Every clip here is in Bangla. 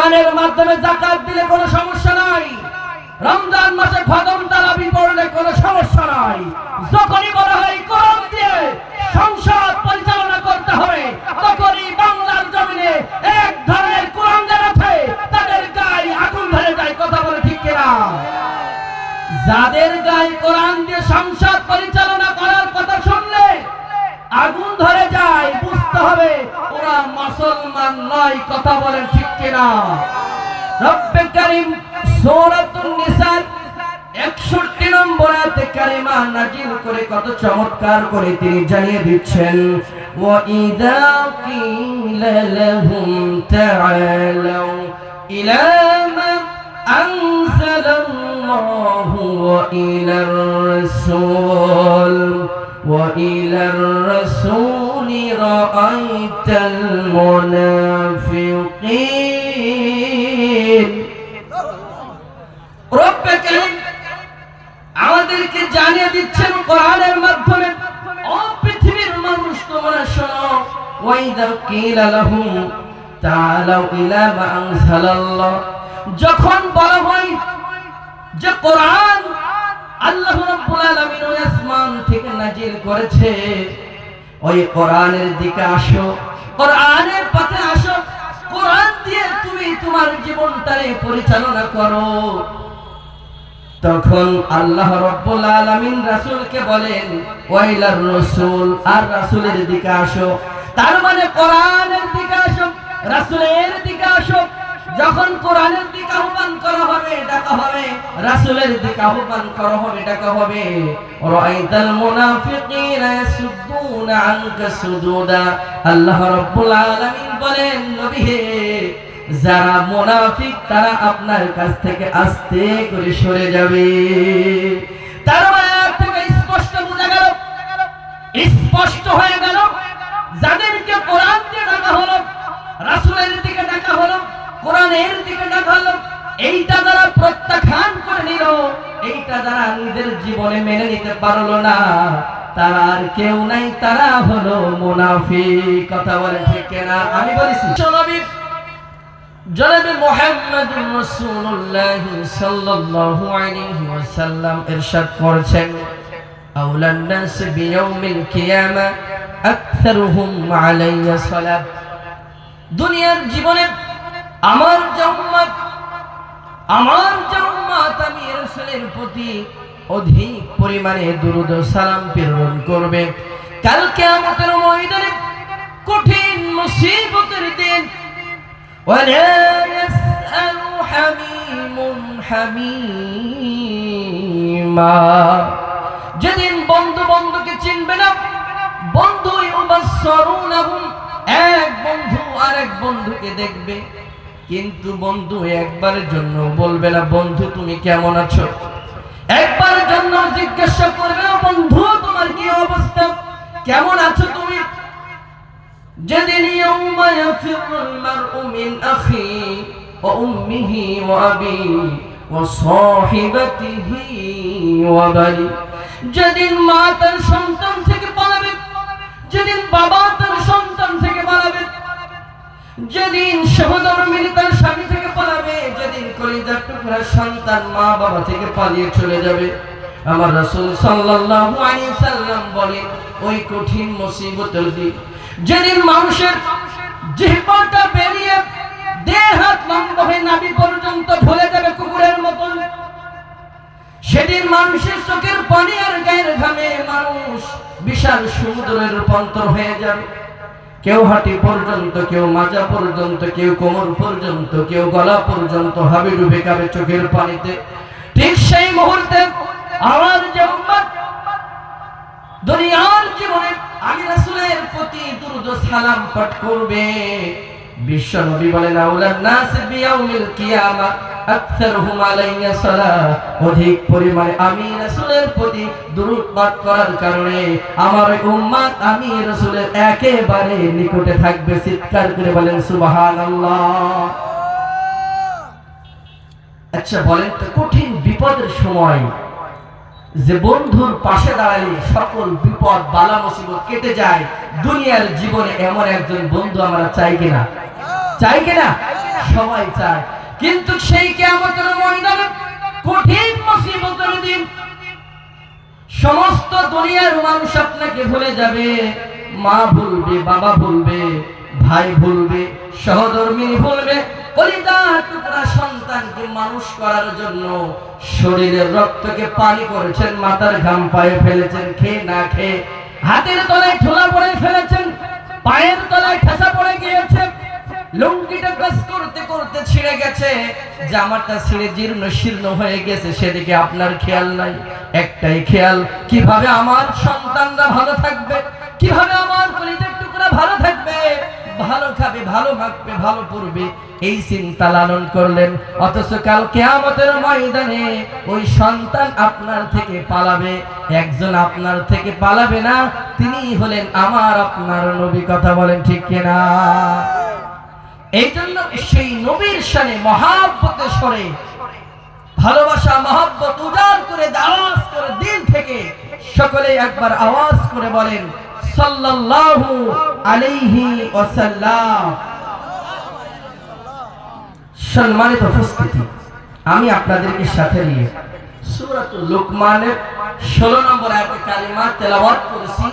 কোরআনের মাধ্যমে যাকাত দিলে কোনো সমস্যা নাই, রমজান মাসে খতম তারাবি পড়লে কোনো সমস্যা নাই। যখনই বলা হয় কোরআন দিয়ে সংসদ পরিচালনা করতে হবে, তখনই বাংলার জমিনে এক ধরনের কোরআন যারা আছে তাদের গায়ে আগুন ধরে যায়। কথা বলে ঠিক কিনা? যাদের গায়ে কোরআন দিয়ে সংসদ পরিচালনা করার কথা শুনলে আগুন ধরে যায়, বুঝতে হবে ওরা মুসলমান নয়। কথা বলেন ঠিক কিনা? রব্বে কারীম সূরাতুন নিসা 61 নম্বর আয়াতে কারিমা নাযিল করে কত চমৎকার করে তিনি জানিয়ে দিচ্ছেন, ওয়া ইযা কিলা লাহুম তাআলাউ ইলা মা আনজালাল্লাহু ওয়া ইলার রাসূল ওয়া ইলার রাসূলি রাআইতাল মুনাফিকিন। রব্বে কারীম আমাদেরকে জানিয়ে দিচ্ছেন কোরআনের মাধ্যমে, ও পৃথিবীর মানুষ তোমরা শোনো, ওয়া ইযা কিলা লাহুম তাআলাউ ইলা মা আনজালাল্লাহ, যখন বলা হয় যে কোরআন আল্লাহ রাব্বুল আলামিন ওই আসমান থেকে নাজিল করেছে, ওই কোরআনের দিকে আসো, কোরআনের পথে আসো, কোরআন দিয়ে তুমি তোমার জীবনটারে পরিচালনা করো। তখন আল্লাহ রাব্বুল আলামিন রাসূলকে বলেন ওয়াইলার রাসূল, আর রাসূলের দিকে আসো। তার মানে কোরআনের দিকে আসো, রাসূলের দিকে আসো। যখন কোরআনের দিকে আহ্বান করা হবে, ডাকা হবে, রাসূলের দিকে আহ্বান করা হবে, ডাকা হবে, রাআইতাল মুনাফিকিনা ইয়াসুদ্দুনা আনকা সুদুদা। আল্লাহ রাব্বুল আলামিন বলেন, নবী হে, যারা মুনাফিক তারা আপনার কাছ থেকে আস্তে করে সরে যাবে। তার মানে থেকে স্পষ্ট বোঝা গেল, স্পষ্ট হয়ে গেল, যাদেরকে কোরআন দিয়ে ডাকা হলো, রাসূলের দিকে ডাকা হলো, কোরআনের দিকে ডাকা হলো, এইটা যারা প্রত্যাখ্যান করে নিল, এইটা যারা নিজের জীবনে মেনে নিতে পারলো না, তারা আর কেউ নাই, তারা হলো মুনাফিক। কথা বলে ঠিক না? আমি বলেছি নবী জনাবে মুহাম্মদুর রাসূলুল্লাহ সাল্লাল্লাহু আলাইহি ওয়াসাল্লাম ইরশাদ করেছেন, আউলান নাস বিয়াউমিল কিয়ামা আকসারুহুম আলাইয়া সালাত। দুনিয়ার জীবনে আমার উম্মত আমি রাসূলের প্রতি অধিক পরিমাণে দুরূদ ও সালাম প্রেরণ করবে। কাল কিয়ামতের ময়দানে কঠিন মুসিবতের দিন, ওয়ালা ইয়াসআলু হামীমুন হামীমা, যেদিন বন্ধু বন্ধুকে চিনবে না, বন্ধু ইউবাসসিরুনাহুম, এক বন্ধু আরেক বন্ধুকে দেখবে, কিন্তু বন্ধু একবারের জন্য বলবে না বন্ধু তুমি কেমন আছো, একবারের জন্য জিজ্ঞাসা করবে না বন্ধু তোমার কি অবস্থা, কেমন আছো তুমি। যেদিন ইয়াউমা ইয়াফিরুল মারউ মিন আখি ওয়া উম্মিহি ওয়া আবিহি ওয়া সাহিবাতিহি ওয়া বানি, যেদিন মা তার সন্তান থেকে পালাবে, যেদিন বাবা তার সন্তান থেকে পালাবে, যেদিন সহধর্মিণী তার স্বামী থেকে পালাবে, যেদিন কলিজার টুকরা সন্তান মা বাবা থেকে পালিয়ে চলে যাবে, আমার রাসূল সাল্লাল্লাহু আলাইহি সাল্লাম বলেন ওই কঠিন মুসিবতের দিন, যেদিন মানুষের জিহ্বাটা বেরিয়ে দেহ হাত লম্বা হয়ে নাভি পর্যন্ত ঢলে যাবে কুকুরের মতন, সেদিন মানুষের চোখের পানি আর গায়ের ঘামে মানুষ বিশাল সমুদ্রে রূপান্তর হয়ে যাবে। কেউ হাঁটি পর্যন্ত, কেউ মাজা পর্যন্ত, কেউ কোমর পর্যন্ত, কেউ গলা পর্যন্ত হাবি ডুবে যাবে চোখের পানিতে। ঠিক সেই মুহূর্তে আমার যে উম্মত দুনিয়ার জীবনে আমি রাসূলের প্রতি দুরূদ ও সালাম পাঠ করবে, বিশ্ব নবী বলেন আউলান নাস বিয়াউমিল কিয়ামা আকসারুহুম আলাইয়া সালাত, অধিক পরিমাণে আমি রাসূলের প্রতি দুরূদ পাঠ করার কারণে আমার উম্মত আমি রাসূলের একেবারে নিকটে থাকবে। চিৎকার করে বলেন সুবহানাল্লাহ। আচ্ছা বলেন তো, কঠিন বিপদের সময় যে বন্ধুর পাশে দাঁড়ালে সকল বিপদ বালা মুসিবত কেটে যায়, দুনিয়ার জীবনে এমন একজন বন্ধু আমরা চাই কিনা? চাই কিনা? সবাই চায়। কিন্তু সেই কিয়ামতের ময়দানে কঠিন মুসিবতের দিন সমস্ত দুনিয়ার মানুষ আপনাকে ভুলে যাবে। মা ভুলবে, বাবা ভুলবে, ভাই ভুলবে, সহধর্মিনী ভুলবে। কলিজার টুকরা সন্তানকে মানুষ করার জন্য শরীরের রক্তকে পানি করেছেন, মাথার ঘাম পায়ে ফেলেছেন, খেয়ে না খেয়ে হাতের তলায় ঠোলা পড়ে ফেলেছেন, পায়ের তলায় ঠেসা পড়ে গিয়েছে, লুঙ্গিটা কাজ করতে করতে ছিঁড়ে গেছে, জামাটা ছিঁড়ে জীর্ণ শীর্ণ হয়ে গেছে, সেদিকে আপনার খেয়াল নাই। একটাই খেয়াল, কিভাবে আমার সন্তানরা ভালো থাকবে, কিভাবে আমার কলিজার টুকরা ভালো থাকবে, ভালো খাবে, ভালো মাখবে, ভালো পড়বে, এই চিন্তা লালন করলেন। অথচ কাল কিয়ামতের ময়দানে ওই সন্তান আপনার থেকে পালাবে। একজন আপনার থেকে পালাবে না, তিনি হলেন আমার আপনার নবী। কথা বলেন ঠিক কিনা? এই জন্য সেই নবীর শানে মহাব্বতের স্বরে ভালোবাসা মহাব্বত উজাড় করে দাওয়াজ করে দিল থেকে সকলে একবার আওয়াজ করে বলেন সাল্লাল্লাহু আলাইহি ওয়াসাল্লাম। সম্মানিত উপস্থিতি, আমি আপনাদেরকে সাথে নিয়ে সূরাতুল লুকমানের 16 নম্বর আয়াতে কালিমা তেলাওয়াত করেছি।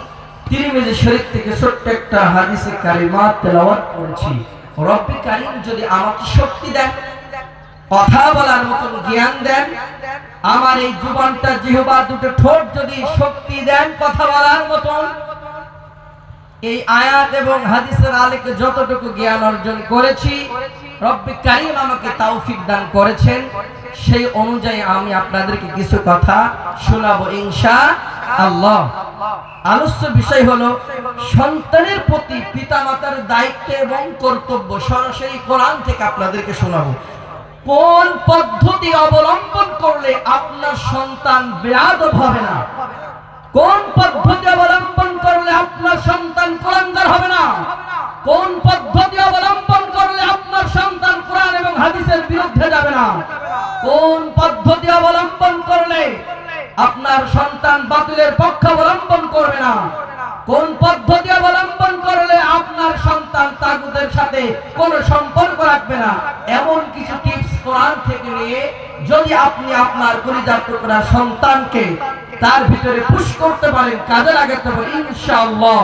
তিরমিজি শরীফ থেকে ছোট্ট একটা হাদিসে কালিমা তেলাওয়াত করেছি। রব্বি কারীম যদি আমাকে শক্তি দেন, কথা বলার মতন জ্ঞান দেন, আমার এই জুবানটা জিহ্বা দুটো ঠোঁট যদি শক্তি দেন কথা বলার মতন, এই আয়াত এবং হাদিসের আলোকে যতটুকু জ্ঞান অর্জন করেছি রব্বি কারীম আমাকে তৌফিক দান করেছেন, সেই অনুযায়ী আমি আপনাদেরকে কিছু কথা শোনাবো ইনশাআল্লাহ। আলোচ্য বিষয় হলো সন্তানের প্রতি পিতামাতার দায়িত্ব এবং কর্তব্য। সরাসরি কোরআন থেকে আপনাদেরকে শোনাবো। কোন পদ্ধতি অবলম্বন করলে আপনার সন্তান বেয়াদব হবে না, কোন পদ্ধতি অবলম্বন করলে আপনার সন্তান কোরআনদার হবে না, কোন পদ্ধতি অবলম্বন করলে আপনার সন্তান কোরআন এবং হাদিসের বিরুদ্ধে যাবে না, কোন পদ্ধতি অবলম্বন করলে আপনার সন্তান বাতিলের পক্ষ অবলম্বন করবে না, কোন পদ্ধতি অবলম্বন করলে আপনার সন্তান তাগুতের সাথে কোনো সম্পর্ক রাখবে না, এমন কিছু টিপস কোরআন থেকে নিয়ে যদি আপনি আপনার কলিজার টুকরা সন্তানকে তার ভিতরে পুশ করতে পারেন, কাজে লাগাতে পারেন, ইনশাআল্লাহ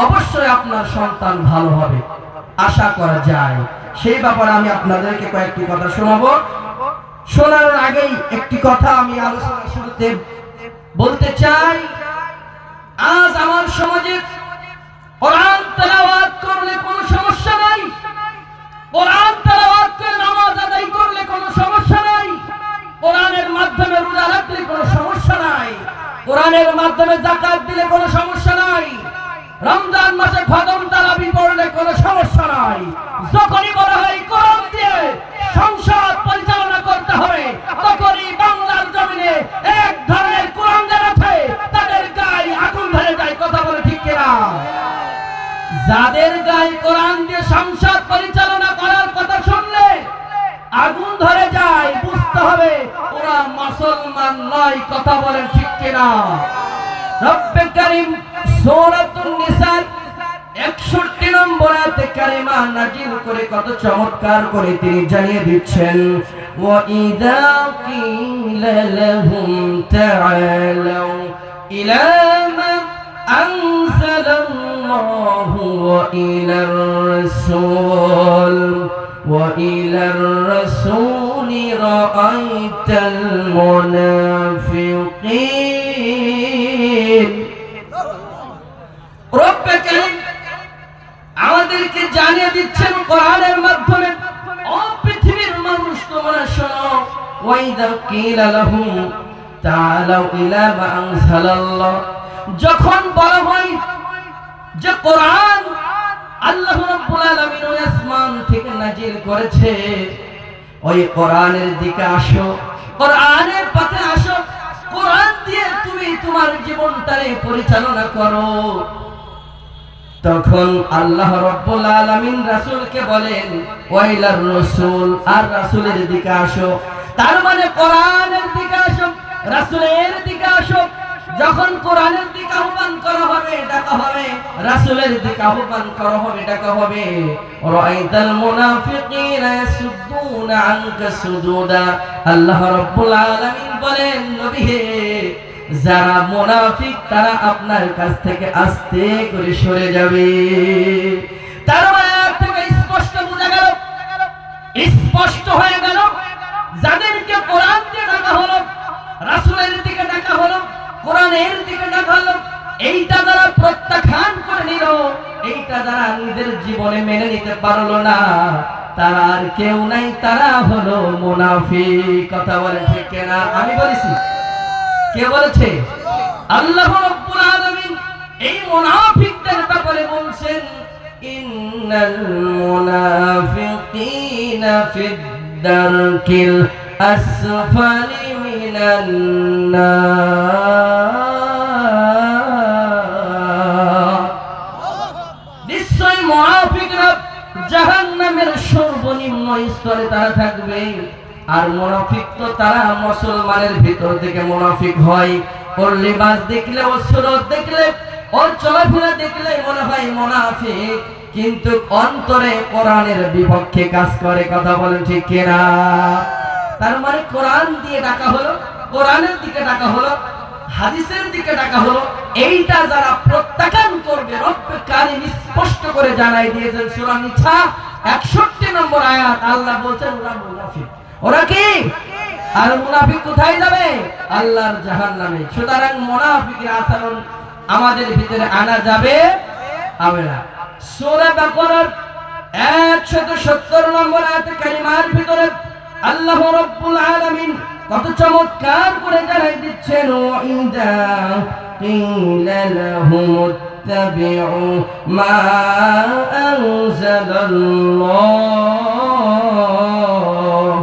অবশ্যই আপনার সন্তান ভালো হবে, আশা করা যায়। সেই ব্যাপারে আমি আপনাদেরকে কয়েকটি কথা শোনাবো। শোনার আগেই একটি কথা আমি আলোচনা শুরুতে বলতে চাই। আজ আমার সমাজে কোরআন তেলাওয়াত করলে কোনো সমস্যা নাই, কোরআন তেলাওয়াত করে নামাজ আদায় করলে কোনো সমস্যা নাই, কোরআনের মাধ্যমে রোজা রাখলে কোনো সমস্যা নাই, কোরআনের মাধ্যমে যাকাত দিলে কোনো সমস্যা নাই, রমজান মাসে খতম তারাবি পড়লে কোনো সমস্যা নাই। যখনই বলা হয় কোরআন দিয়ে সংসদ পরিচালনা করতে হবে, তখনই বাংলার জমিনে এক ধরনের কোরআন যারা আছে তাদের গায়ে আগুন ধরে যায়। কথা বলে ঠিক কিনা? যাদের গায়ে কোরআন দিয়ে সংসদ পরিচালনা করার কথা শুনলে আগুন ধরে যায়, বুঝতে হবে ওরা মুসলমান নয়। কথা বলেন ঠিক কিনা? রব্বে কারীম সূরাতুন নিসা 61 নম্বর আয়াতে কারিমা নাযিল করে কত চমৎকার করে তিনি জানিয়ে দিচ্ছেন, ওয়া ইযা কিলা লাহুম তাআলাউ ইলা মা আনজালাল্লাহু ওয়া ইলার রাসূল ওয়া ইলার রাসূলি রাআইতাল মুনাফিকিন। রব্বে কারীম আমাদেরকে জানিয়ে দিচ্ছেন কোরআনের মাধ্যমে, ও পৃথিবীর মানুষ তোমরা শোনো, ওয়াইদা কিলা লাহুম তাআলাউ ইলা মা আনজালাল্লাহ, যখন বলা হয় যে কোরআন আল্লাহ রাব্বুল আলামিন ওই আসমান থেকে নাজিল করেছে, ওই কোরআনের দিকে আসো, কোরআনের পথে আসো, কোরআন দিয়ে তুমি তোমার জীবনটাকে পরিচালনা করো। তখন আল্লাহ রাব্বুল আলামিন রাসূলকে বলেন ওয়াইলার রাসূল, আর রাসূলের দিকে আসো। তার মানে কোরআনের দিকে আসো, রাসূলের দিকে আসো। যখন কোরআনের দিকে আহ্বান করা হবে, ডাকা হবে, রাসূলের দিকে আহ্বান করা হবে, ডাকা হবে। রাআইতাল মুনাফিকিনা ইয়াসুদ্দুনা আনকা সুদুদা। আল্লাহ রাব্বুল আলামিন বলেন, নবী হে, যারা মুনাফিক তারা আপনার কাছ থেকে আস্তে করে সরে যাবে। তার আয়াত থেকে স্পষ্ট বোঝা গেল, স্পষ্ট হয়ে গেল, যাদেরকে কোরআন দিয়ে ডাকা হলো, রাসূলের দিকে ডাকা হলো, কোরআনের দিকে ডাকা হলো, এইটা যারা প্রত্যাখ্যান করে নিল, এইটা যারা নিজের জীবনে মেনে নিতে পারলো না, তারা আর কেউ নাই, তারা হলো মুনাফিক। কথা বলে ঠিক না? আমি বলেছি? কে বলেছে? আল্লাহ রাব্বুল আলামিন এই মুনাফিকদের ব্যাপারে বলছেন, ইন্নাল মুনাফিকিনা ফিদ দারকিল আসফালি মিনান নার। নিশ্চয় মুনাফিকরা জাহান্নামের সর্বনিম্ন স্তরে তারা থাকবে। আর মুনাফিক তো তারা মুসলমানের ভিতর থেকে মুনাফিক হয়। ওর লিবাস দেখলে, ওর সুরত দেখলে, ওর চলাফেরা দেখলে মনে হয় মুনাফিক, কিন্তু অন্তরে কোরআনের বিপক্ষে কাজ করে। কথা বলেন ঠিক কিনা? তার মানে কোরআন দিয়ে ডাকা হলো, কোরআনের দিকে ডাকা হলো, হাদিসের দিকে ডাকা হলো, এইটা যারা প্রত্যাখ্যান করবে, রব্বে কারীম স্পষ্ট করে জানাই দিয়েছেন সূরা নিসা 61 নম্বর আয়াত। আল্লাহ বলছেন ওরা মুনাফিক। ওরা কি? আর মুনাফিক কোথায় যাবে? আল্লাহর জাহান্নামে। সুতরাং মুনাফিকের আচরণ আমাদের ভিতরে আনা যাবে না। সূরা বাকারার 170 নম্বর আয়াতে কারিমার ভিতরে আল্লাহ রাব্বুল আলামিন কত চমৎকার করে জানাই দিচ্ছেন, ওয়াইদা কিলা লাহুমুত্তাবিউ মা আনজালাল্লাহ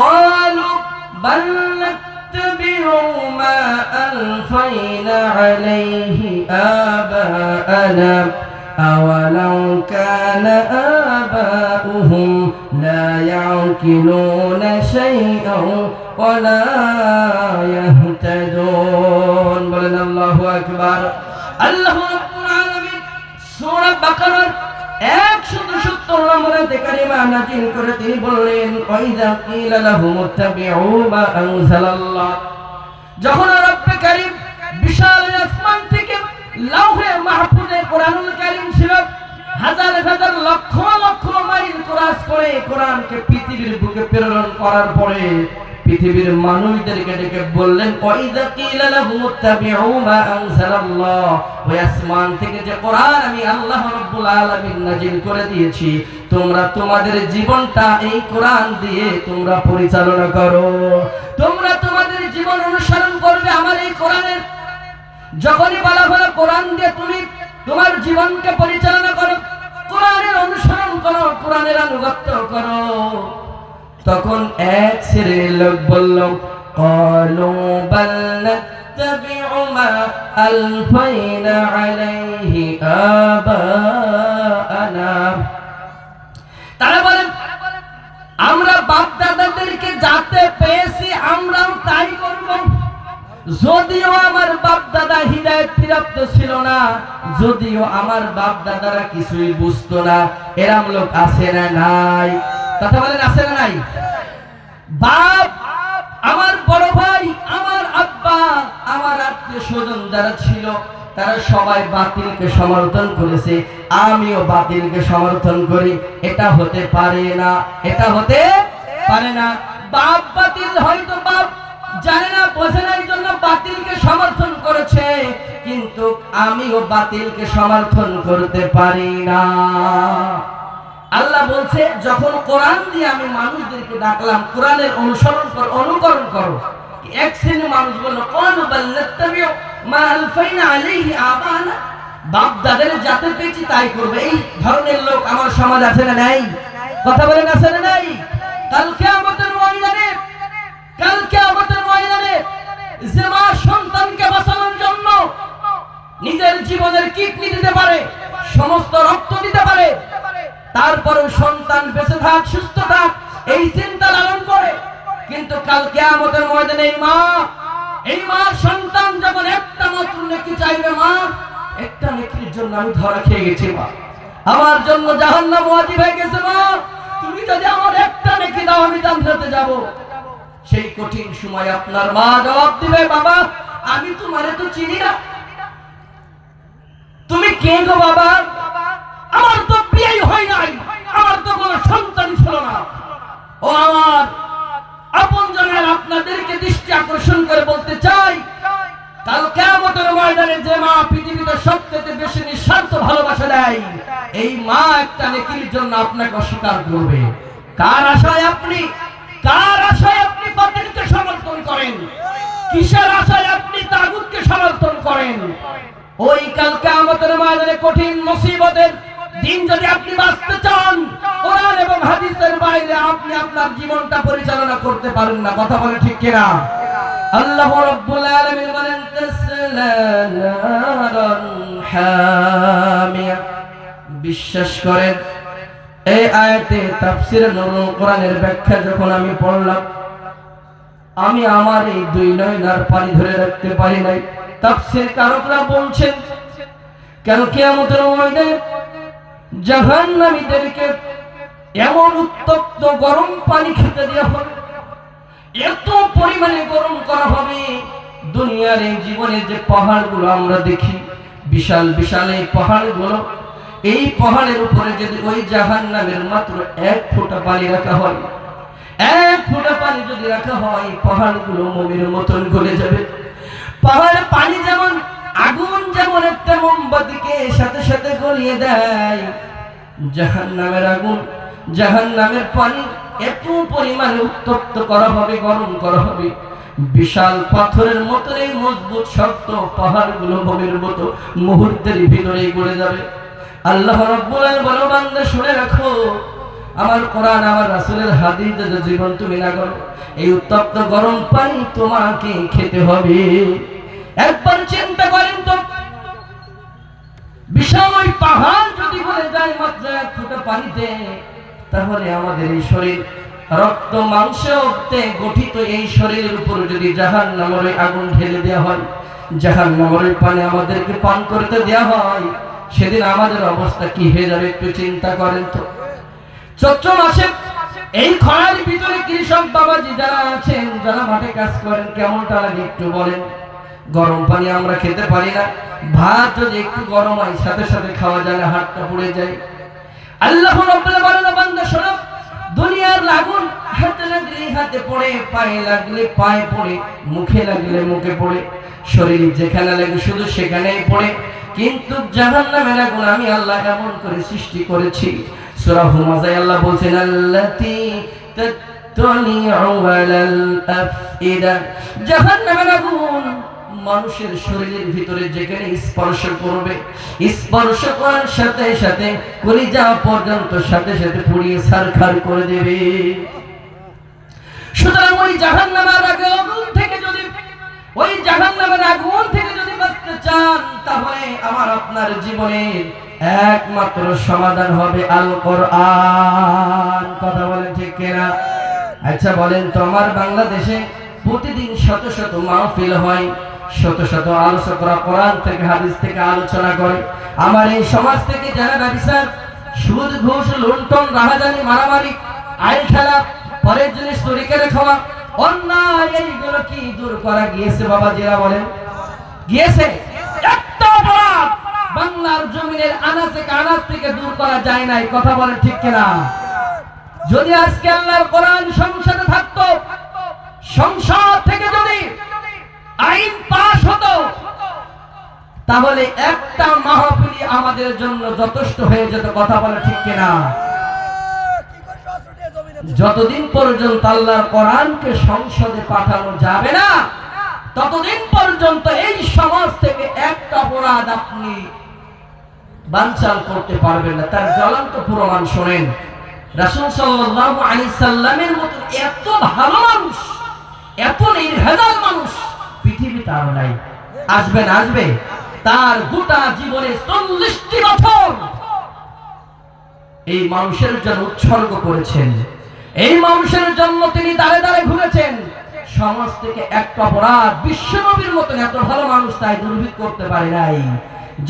قالوا بل نتبع ما ألفينا عليه آباءنا أولو كان آباؤهم لا يعقلون شيئا ولا يهتدون بلن الله أكبر الله رب العالمين سورة بقرة 170 নম্বর আয়াতে কারিমা নাযিল করে তিনি বললেন, ওয়াইযা কিলা লাহুমুত্তাবিউ মা আনজালাল্লাহ। যখন রব্বে কারীম বিশাল আসমান থেকে লাউহে মাহফুজে কোরআনুল কারীম ছিল, হাজার হাজার লক্ষ লক্ষ মাইল ক্রস করে কোরআনকে পৃথিবীর বুকে প্রেরণ করার পরে পৃথিবীর মানুষদেরকে ডেকে বললেন, ওয়াইযা কিলা লাহুমুত্তাবিউ মা আনজালাল্লাহ। ওই আসমান থেকে যে কোরআন আমি আল্লাহ রাব্বুল আলামিন নাযিল করে দিয়েছি, তোমরা তোমাদের জীবনটা এই কোরআন দিয়ে তোমরা পরিচালনা করো। তোমরা তোমাদের জীবন অনুসরণ করবে আমার এই কোরআনের। যখনই বলা হলো কোরআন দিয়ে তুমি তোমার জীবনকে পরিচালনা করো, কোরআনের অনুসরণ করো, কোরআনের আনুগত্য করো, তখন এক শ্রেণীর লোক বলল, ক্বালু বাল নাত্তাবিউ মা আলফাইনা আলাইহি আবাআনা। তারা বলেন, আমরা বাপ দাদাদেরকে যাতে পেয়েছি আমরাও তাই করব। যদিও আমার বাপ দাদা হিদায়াত প্রাপ্ত ছিল না, যদিও আমার বাপ দাদারা কিছুই বুঝতো না, এরকম লোক আছে না নাই? কথা বলেন, আছে না নাই? বাপ, আমার বড় ভাই, আমার আব্বা, আমার আত্মীয় স্বজন যারা ছিল তারা সবাই বাতিলকে সমর্থন করেছে, আমিও বাতিলকে সমর্থন করি। এটা হতে পারে না, এটা হতে পারে না। বাপ বাতিল, হয়তো বাপ জানে না, বোঝে না, এই জন্য বাতিলকে সমর্থন করেছে, কিন্তু আমিও বাতিলকে সমর্থন করতে পারি না। আল্লাহ বলছে, যখন কোরআন দিয়ে আমি মানুষদেরকে ডাকলাম কোরআনের অনুসরণ করো, অনুকরণ করো, এক শ্রেণীর মানুষ বলল, ক্বালু বাল নাত্তাবিউ মা আলফাইনা আলাইহি আবানা। বাপ দাদার যাতে পেয়েছি তাই করবে। এই ধরনের লোক আমার সমাজ আছে না নাই? কথা বলেন, আছে না নাই? কাল কিয়ামতের ময়দানে, কাল কিয়ামতের ময়দানে যে মা সন্তানকে বাঁচানোর জন্য নিজের জীবনের কিডনি দিতে পারে, সমস্ত রক্ত দিতে পারে, তারপরেও সন্তান বেঁচে থাক, সুস্থ থাক, এই চিন্তা লালন করে, কিন্তু কাল কিয়ামতের ময়দানে এই মা সন্তান যখন একটা মাত্র নেকি চাইবে, মা একটা নেকির জন্য আমি ধরা খেয়ে গেছি মা, আমার জন্য জাহান্নাম ওয়াজিব হয়ে গেছে মা, তুমি যদি আমার একটা নেকি দাও আমি জান্নাতে যাব। সেই কঠিন সময় আপনার মা জবাব দিবে, বাবা আমি তোমারে তো চিনি না, তুমি কে গো বাবা? আমার তো বিয়ে হয় নাই, আমার তো কোনো সন্তান ছিল না। ও আমার আপনজনের, আপনাদেরকে দৃষ্টি আকর্ষণ করে বলতে চাই, কাল কিয়ামতের ময়দানে যে মা পৃথিবীতে সবচেয়ে বেশি নিঃস্বার্থ ভালোবাসা দেয়, এই মা একটা নেকির জন্য আপনাকে অস্বীকার করবে। কার আশায় আপনি বাতিলকে সমর্থন করেন? কিসের আশায় আপনি তাগুতকে সমর্থন করেন? ওই কাল কিয়ামতের ময়দানে কঠিন মুসিবতের দিন যদি আপনি বাঁচতে চান, কোরআন এবং হাদিসের বাইরে আপনি আপনার জীবনটা পরিচালনা করতে পারেন না। কথা বলে ঠিক কিনা? আল্লাহ রাব্বুল আলামিন বলেন, বিশ্বাস করেন এই আয়াতে তাফসীরে নুরুল কোরআনের ব্যাখ্যা যখন আমি পড়লাম, আমি আমার এই দুই নয়নার পানি ধরে রাখতে পারি নাই। তাফসীর কারকরা বলছেন, কেন কিয়ামতের ময়দানে জাহান্নামীদেরকে এমন উত্তপ্ত গরম পানি খেতে দেওয়া হবে, এত পরিমাণে গরম করা হবে, দুনিয়ার এই জীবনের যে পাহাড়গুলো আমরা দেখি, বিশাল বিশাল এই পাহাড়গুলো, এই পাহাড়ের উপরে যদি ওই জাহান্নামের মাত্র 1 ফোঁটা পানি রাখা হয়, 1 ফোঁটা পানি যদি রাখা হয়, পাহাড়গুলো মোমের মতন গলে যাবে। পাহাড়ে পানি যেমন, আগুন যেমন একটা মোমবাতিকে সাথে সাথে গলিয়ে দেয়, জাহান্নামের আগুন, জাহান্নামের পানি এত পরিমাণে উত্তপ্ত করা হবে, গরম করা হবে, বিশাল পাথরের মতো এই মজবুত শক্ত পাহাড়গুলো মোমের মতো মুহূর্তের ভিতরেই গলে যাবে। আল্লাহ রাব্বুল আলামিন বলো, বান্দা শুনে রাখো, আমার কোরআন আমার রাসূলের হাদিস যে জীবন তুমি না করো, এই উত্তপ্ত গরম পানি তোমাকে খেতে হবে। একবার চিন্তা করেন তো, বিশাল ওই পাহাড় যদি গলে যায় মাত্র 1 ফোঁটা পানিতে, তাহলে আমাদের এই শরীর রক্ত মাংসে গঠিত এই শরীরের উপর যদি জাহান্নামের আগুন ঢেলে দেওয়া হয়, জাহান্নামের পানি আমাদেরকে পান করতে দেওয়া হয়, সেদিন আমাদের অবস্থা কি হয়ে যাবে একটু চিন্তা করেন তো। চৈত্র মাসে এই খরার ভিতরে কৃষক বাবাজি যারা আছেন, যারা মাঠে কাজ করেন, কেমনটা লাগে একটু বলেন? গরম পানি আমরা খেতে পারি না, ভাত যদি একটু গরম হয় সাথে সাথে খাওয়া যায় না, হাতটা পুড়ে যায়। আল্লাহ রাব্বুল আলামিন বলেন, বান্দা শোনো, দুনিয়ার আগুন হাতে লাগলে হাতে পড়ে, পায়ে লাগলে পায়ে পড়ে, মুখে লাগলে মুখে পড়ে, শরীরে যেখানে লাগে শুধু সেখানেই পড়ে, কিন্তু জাহান্নামের আগুন আমি আল্লাহ এমন করে সৃষ্টি করেছি। সূরা হুমাযায় আল্লাহ বলেন, আল্লাতী তাতলিউ আলাল আফইদা, জাহান্নামের আগুন মানুষের শরীরের ভিতরে যেখানে স্পর্শ করবে, স্পর্শ করার সাথে সাথে কলিজা পর্যন্ত সাথে সাথে পুড়িয়ে ছারখার করে দেবে। সুতরাং ওই জাহান্নামের আগুন থেকে যদি, ওই জাহান্নামের আগুন থেকে যদি বাঁচতে চান, তাহলে আমার আপনার জীবনের একমাত্র সমাধান হবে আল কোরআন। কথা বলেন ঠিক কিনা? আচ্ছা বলেন তো, আমার বাংলাদেশে প্রতিদিন শত শত মাহফিল হয়, শত শত আলোচকরা কোরআন থেকে হাদিস থেকে আলোচনা করে, আমার এই সমাজ থেকে যারা ব্যবসার সুদ ঘুষ লুণ্ঠন রাহাজানি মারামারি আইল খেলা পরের জিনিস চুরি করে খাওয়া অন্যায়, এইগুলো কি দূর করা গিয়েছে বাবা? যারা বলেন গিয়েছে, একটা অপরাধ বাংলার জমিনের আনাচে কানাচ থেকে দূর করা যায় নাই। কথা বলেন ঠিক কিনা? যদি আজকে আল্লাহর কোরআন সংসদে থাকতো, সংসদ থেকে যদি আইন পাস হতো, তাহলে একটা মাহফিল আমাদের জন্য যথেষ্ট হয়ে যেত। কথা বলে ঠিক কিনা? যতদিন পর্যন্ত আল্লাহর কোরআনকে সংসদে পাঠানো যাবে না, ততদিন পর্যন্ত এই সমাজ থেকে একটা অপরাধ আপনি বানচাল করতে পারবেন না। তার জ্বলন্ত প্রমাণ শোনেন, রাসূল সাল্লাল্লাহু আলাইহি সাল্লামের মতো এত ভালো মানুষ, এত নির্ভেজাল মানুষ পৃথিবীতে আর নাই। আসবেন, আসবে। তার গোটা জীবনে 40টি বছর এই মানুষের জন্য উৎসর্গ করেছেন, এই মানুষের জন্য তিনি দাঁড়ে দাঁড়ে ঘুরেছেন। সমাজ থেকে একটা অপরাধ বিশ্বনবীর মতন এত ভালো মানুষ তাই দুর্বৃত্ত করতে পারে নাই।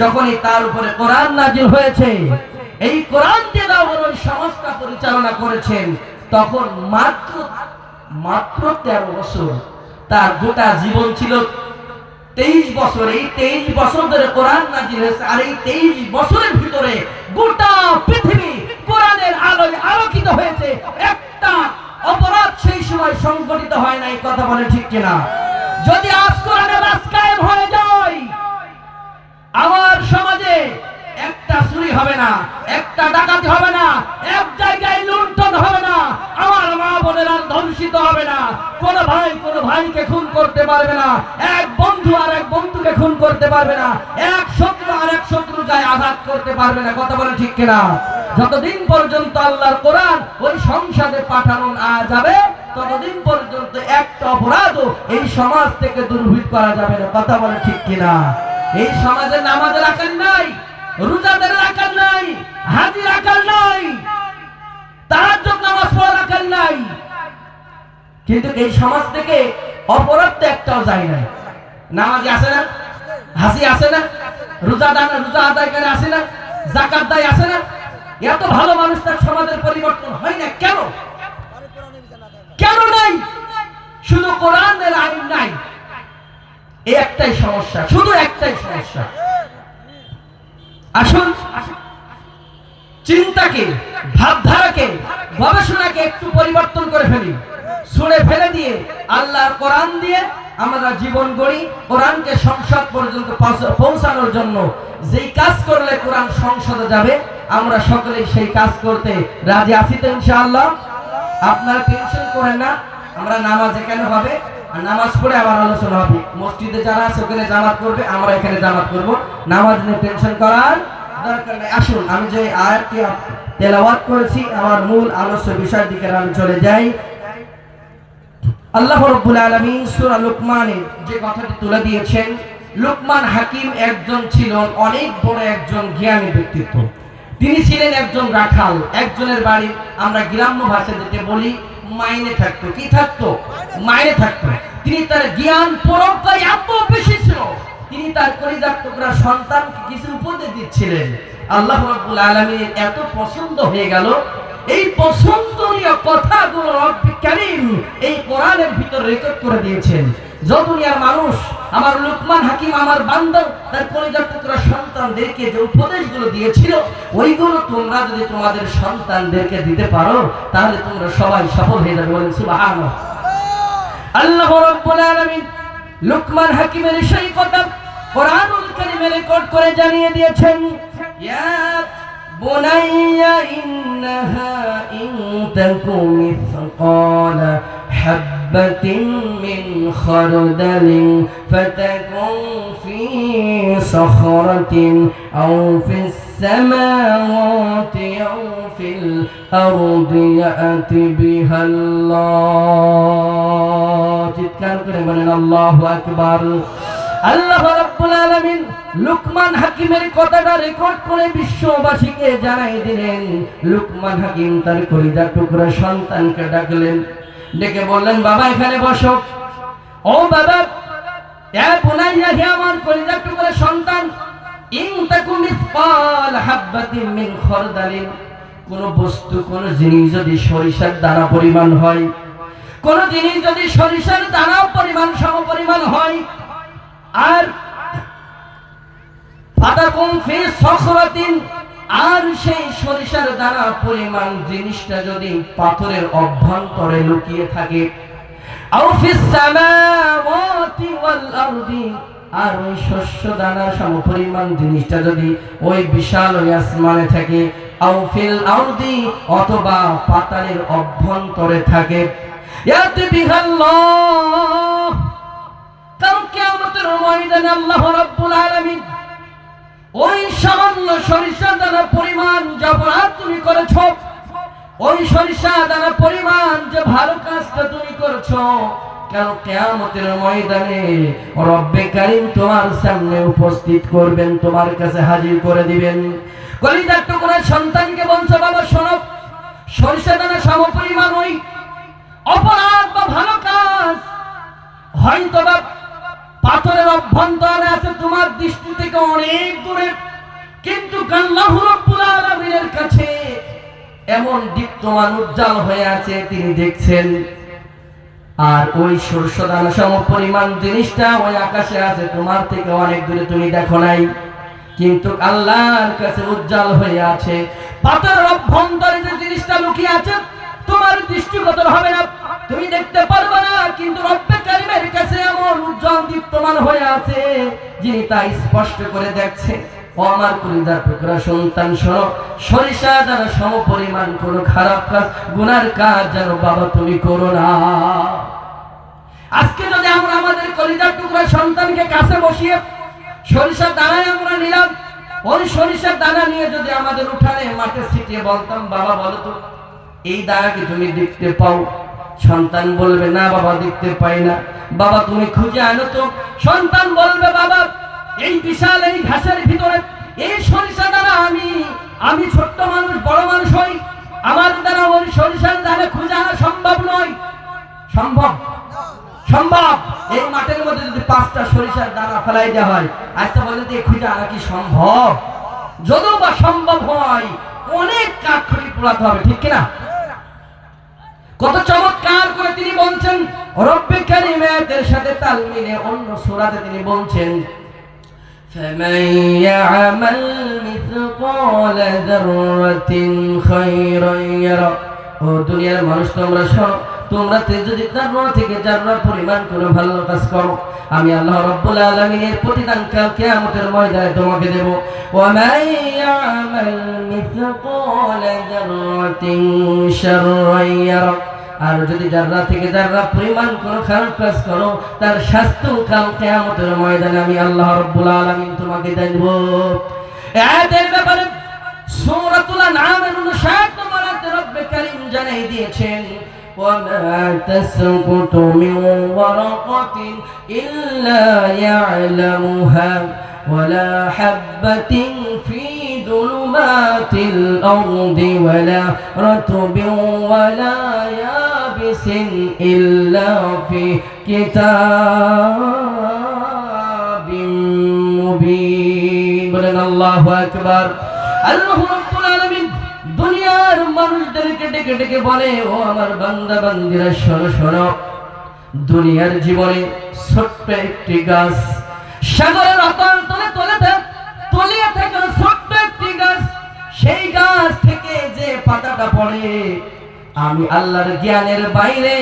যখনই তার উপরে কোরআন নাজিল হয়েছে, এই কোরআন দিয়ে ওই সমাজটা পরিচালনা করেছেন, তখন মাত্র 13 বছর। তার গোটা জীবন ছিল 23 বছর। এই 23 বছর ধরে কোরআন নাজিল হয়েছে, আর এই 23 বছরের ভিতরে গোটা পৃথিবী কোরআনের আলোয় আলোকিত হয়েছে। একটা অপরাধ সেই সময় সংঘটিত হয় না। এই কথা বলে ঠিক কিনা? যদি আজ কোরআনের রাজ কায়েম হয়ে যায়, আমার সমাজে একটা চুরি হবে না, একটা ডাকাতি হবে না, এক জায়গায় লুণ্ঠন হবে না, আমার মা বোনেরা ধ্বংসিত হবে না, কোন ভাই কোন ভাইকে খুন করতে পারবে না, এক বন্ধু আর এক বন্ধুকে খুন করতে পারবে না, এক শত্রু আর এক শত্রুর গায়ে আঘাত করতে পারবে না। কথা বলে ঠিক কিনা? যতদিন পর্যন্ত আল্লাহর কোরআন ওই সংসদে পাঠানো না যাবে, ততদিন পর্যন্ত একটা অপরাধও এই সমাজ থেকে দূরীভূত করা যাবে না। কথা বলে ঠিক কিনা? এই সমাজে নামাজের আকাল নাই, রোজাদের আকাল নাই, হাজির আকাল নাই, তাহাজ্জুদ নামাজ পড়ার আকাল নাই, কিন্তু এই সমাজ থেকে অপরাধ তো একটাও যায় না। নামাজি আছে না, হাজি আছে না, রোজা আদায় করে আসে না, যাকাত দেয় আছে না, এত ভালো মানুষ তার সমাজের পরিবর্তন হয় না কেন? কেন নাই? শুধু কোরআনের আইন নাই, এই একটাই সমস্যা, শুধু একটাই সমস্যা। আসুন চিন্তাকে, ভাবধারাকে, গবেষণাকে একটু পরিবর্তন করে ফেলি, ছুঁড়ে ফেলে দিয়ে আল্লাহর কোরআন দিয়ে আমরা জীবন গড়ি। কোরআনকে সংসদ পর্যন্ত পৌঁছানোর জন্য যেই কাজ করলে কোরআন সংসদে যাবে, আমরা সকলেই সেই কাজ করতে রাজি আছি তো ইনশাআল্লাহ? আপনারা টেনশন করেন না, আমরা নামাজ এখানে হবে, আর নামাজ পড়ে আবার আলোচনা হবে। মসজিদে যারা আছে ওখানে জামাত করবে, আমরা এখানে জামাত করব, নামাজ নিয়ে টেনশন করার দরকার নেই। আসুন আমি যে আয়াতটি তেলাওয়াত করেছি, আমার মূল আলোচ্য বিষয়ের দিকে আমি চলে যাই। আল্লাহ রাব্বুল আলামিন সূরা লুকমানে যে কথাটি তুলে দিয়েছেন, লুকমান হাকিম একজন ছিলেন অনেক বড় একজন জ্ঞানী ব্যক্তিত্ব। তিনি ছিলেন একজন রাখাল, একজনের বাড়ি আমরা গ্রাম্য ভাষায় যেটা বলি মাইনে থাকতো। কি থাকতো? মাইনে থাকতো। তিনি তার জ্ঞান পরম্পরায় এত বেশি ছিল, তিনি তার কলিজার টুকরা সন্তানকে কিছু উপদেশ দিচ্ছিলেন। আল্লাহ রাব্বুল আলামিনের এত পছন্দ হয়ে গেল, এই পছন্দনীয় কথাগুলো রব্বুল কারীম এই কোরআনের ভিতর রেকর্ড করে দিয়েছেন। যত দুনিয়ার মানুষ, আমার লুকমান হাকিম আমার বান্দা তার কলিজার টুকরা সন্তানদেরকে যে উপদেশগুলো দিয়েছিল, ওইগুলো তোমরা যদি তোমাদের সন্তানদেরকে দিতে পারো, তাহলে তোমরা সবাই সফল হয়ে যাবে। বলেন সুবহানাল্লাহ। আল্লাহ রাব্বুল আলামিন লুকমান হাকিমের সেই কথা কোরআনুল কারীমে রেকর্ড করে জানিয়ে দিয়েছেন, ইয়া বুনাইয়া ইন্নাহা ইন তাকু মিসকালা হাববাতিন মিন খারদালিন ফাতাকুন ফি সাখরাতিন আও ফিস সামাওয়াতি আও ফিল আরদি ইয়াতি বিহাল্লাহ। চিৎকার করে বলেন আল্লাহু আকবার। আল্লাহ রাব্বুল আলামিন লুকমান হাকিমের কথাটা রেকর্ড করে বিশ্ববাসীকে জানাই দিলেন। লুকমান হাকিম তার কলিজার টুকরা সন্তানকে ডাকলেন, ডেকে বললেন, বাবা এখানে বসো। ও বাবা, এ বুনাইয়া, হে আমার কলিজার টুকরা সন্তান, ইন তাকুম মিসকাল হাববাতিন মিন খারদালিন, কোন বস্তু, কোন জিনিস যদি সরিষার দানা পরিমাণ হয়, কোন জিনিস যদি সরিষার দানা পরিমাণ সমপরিমাণ হয়, আর ফাতাকুম ফি সাখরাতিন, আর সেই সরিষার দানা পরিমাণ জিনিসটা যদি পাথরের অভ্যন্তরে লুকিয়ে থাকে, আও ফিস সামাওয়াতি ওয়াল আরদি, আর ওই শস্য দানার সমপরিমাণ জিনিসটা যদি ওই বিশাল ওই আসমানে থাকে, আও ফিল আরদি, অথবা পাতালের অভ্যন্তরে থাকে, ইয়াতি বিহাল্লাহ, কাল কিয়ামতের ময়দানে আল্লাহ রাব্বুল আলামিন ওই সামান্য সরিষা দানা পরিমাণ যে অপরাধ তুমি করেছ, ওই সরিষা দানা পরিমাণ যে ভালো কাজটা তুমি করেছো, কাল কিয়ামতের ময়দানে রব্বে কারীম তোমার সামনে উপস্থিত করবেন, তোমার কাছে হাজির করে দিবেন। কলিজার টুকরা সন্তানকে বলছো, বাবা শোনো, সরিষা দানা সমপরিমাণ ওই অপরাধ বা ভালো কাজ হয়তো বা পাথরের অভ্যন্তরে আছে তোমার দৃষ্টি থেকে অনেক দূরে, কিন্তু আল্লাহ রাব্বুল আলামিনের কাছে এমন দীপ্তমান উজ্জ্বল হয়ে আছে, তিনি দেখছেন। আর ওই সূর্য দানা সম পরিমাণ জিনিসটা ওই আকাশে আছে, তোমার থেকে অনেক দূরে, তুমি দেখো নাই, কিন্তু আল্লাহর কাছে উজ্জ্বল হয়ে আছে। পাতার অভ্যন্তরে যে জিনিসটা লুকিয়ে আছে তোমার দৃষ্টিগোচর হবে না, তুমি দেখতে পারবে না, কিন্তু রব্বে কারীমের কাছে এমন উজ্জ্বল দীপ্তমান হয়ে আছে যিনি তা স্পষ্ট করে দেখছেন। ও আমার কলিজার টুকরা সন্তান, শোনো, সরিষা দ্বারা সম পরিমাণ কোনো খারাপ কাজ, গুনার কাজ যেন বাবা তুমি করো না। আজকে যদি আমরা আমাদের কলিজার টুকরা সন্তানকে কাছে বসিয়ে সরিষার দানায় আমরা নিলাম, ওই সরিষার দানা নিয়ে যদি আমাদের উঠানে মাঠে ছিটিয়ে বলতাম, বাবা বলো তো এই দানা কি তুমি দেখতে পাও? সন্তান বলবে না বাবা দেখতে পাই না। বাবা তুমি খুঁজে আনো তো। সন্তান বলবে বাবা এই বিশাল এই ঘাসের ভিতরে এই সরিষা দানা, আমি ছোট্ট মানুষ, বড় মানুষ হই, আমার দ্বারা ওই সরিষার দানা খুঁজে আনা সম্ভব নয়। সম্ভব? সম্ভব। এই মাঠের মধ্যে যদি 5টা সরিষার দানা ফেলাই দেওয়া হয়, আচ্ছা বলেন তো খুঁজে আনা কি সম্ভব? যদিও বা সম্ভব হয়, অনেক কাঠখড়ি পোড়াতে হবে, ঠিক কিনা? কত চমৎকার করে তিনি বলছেন, রব্বে কারীমের সাথে তাল মিলে অন্য সূরাতে তিনি বলছেন, فمن يعمل مثقال ذرة خيرا يره। ও দুনিয়ার মানুষ তোমরা শোনো, তোমরা যদি যারা থেকে যারা পরিমাণ কোনো ভালো কাজ করো, আমি আল্লাহ রাব্বুল আলামিনের প্রতিদান কাল কিয়ামতের ময়দানে তোমাকে দেব। ওয়া মান ইয়ামাল মিথকালা যারাতিন শাররান ইয়ারা। আর যদি যারা থেকে যারা পরিমাণ কোনো খারাপ কাজ করো, তার শাস্তি কাল কিয়ামতের ময়দানে আমি আল্লাহ রাব্বুল আলামিন তোমাকে দেব। এদের ব্যাপারে সূরাতুল আনআমের 59 নম্বর আয়াতে রব্বে কারীম জানাই দিয়েছেন, وما تسقط من ورقة إلا يعلمها ولا حبة في ظلمات الأرض ولا رطب ولا يابس إلا في كتاب مبين. بلغ الله أكبر. الله رب العالمين দুনিয়ার মানুষদেরকে ডেকে ডেকে বলে, ও আমার বান্দা বান্দিরা শোনো শোনো, দুনিয়ার জীবনে ছোট্ট একটি গাছ, সাগরের অতল তলে তলিয়ে থাকা ছোট্ট একটি গাছ, সেই গাছ থেকে যে পাতাটা পড়ে, আমি আল্লাহর জ্ঞানের বাইরে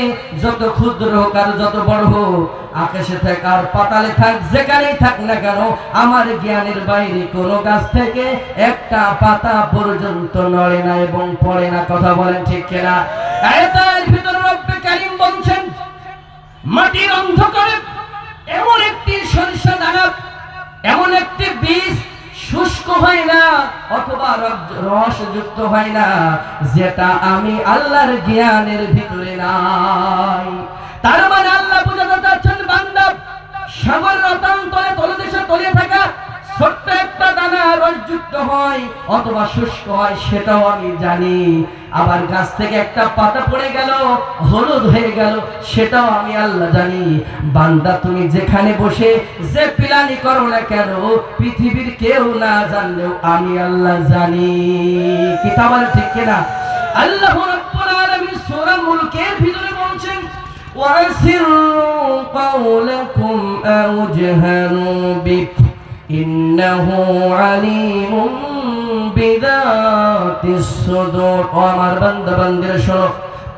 যত ক্ষুদ্র হোক আর যত বড় হোক, আকাশে থাক আর পাতালে থাক, যেখানেই থাক না কেন, আমার জ্ঞানের বাইরে কোনো গাছ থেকে একটা পাতা পর্যন্ত নড়ে না এবং পড়ে না। কথা বলেন ঠিক কিনা? আয়াতের ভিতরে রব্বে কারীম বলছেন, মাটির অন্ধকারে এমন একটি সরিষা দানা, এমন একটি বীজ শুষ্ক হয় না অথবা রসযুক্ত হয় না, যেটা আমি আল্লাহর জ্ঞানের ভিতরে নাই। তার মানে আল্লাহ বুঝাতে চাচ্ছেন, বান্দা সাগরের অতলে তলদেশে তলিয়ে থাকা ছোট্ট একটা দানা রসযুক্ত হয় অথবা শুষ্ক হয়, সেটাও আমি জানি। আবার গাছ থেকে একটা পাতা পড়ে গেল, হলুদ হয়ে গেল, সেটাও আমি আল্লাহ জানি। বান্দা তুমি যেখানে বসে যে প্ল্যানই করো না কেন, পৃথিবীর কেউ না জানলেও আমি আল্লাহ জানি। কিতাব বলে ঠিক কিনা? আল্লাহ রাব্বুল আলামিন সূরা মুলকের ভিতরে বলছেন, ওয়াসিরু কাওলাকুম আও জাহারু বিহি ইন্নাহু আলিমুম বিযাতিস সুদূর। ও আমার বান্দা বান্দিরা শোনো,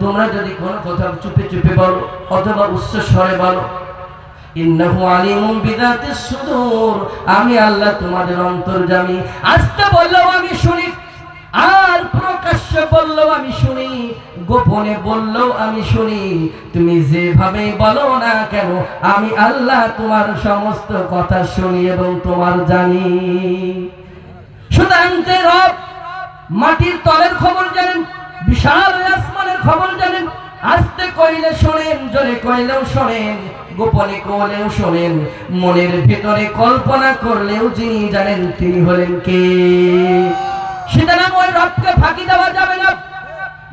তোমরা যদি কোনো কথা চুপে চুপে বলো অথবা উচ্চ স্বরে বলো, ইন্নাহু আলিমুম বিযাতিস সুদূর, আমি আল্লাহ তোমাদের অন্তর্যামী। আস্তে বললেও আমি শুনি, আর প্রকাশ্যে বললেও আমি শুনি, গোপনে বললেও আমি শুনি। তুমি যেভাবে বলো না কেন, আমি আল্লাহ তোমার সমস্ত কথা শুনি এবং তোমার জানি। সুতরাং যে রব মাটির তলের খবর জানেন, বিশাল আসমানের খবর জানেন, আস্তে কইলে শোনেন, জোরে কইলেও শোনেন, গোপনে কইলেও শোনেন, মনের ভিতরে কল্পনা করলেও যিনি জানেন তিনি হলেন কে? সুতরাং ওই রবকে ফাঁকি দেওয়া যাবে না।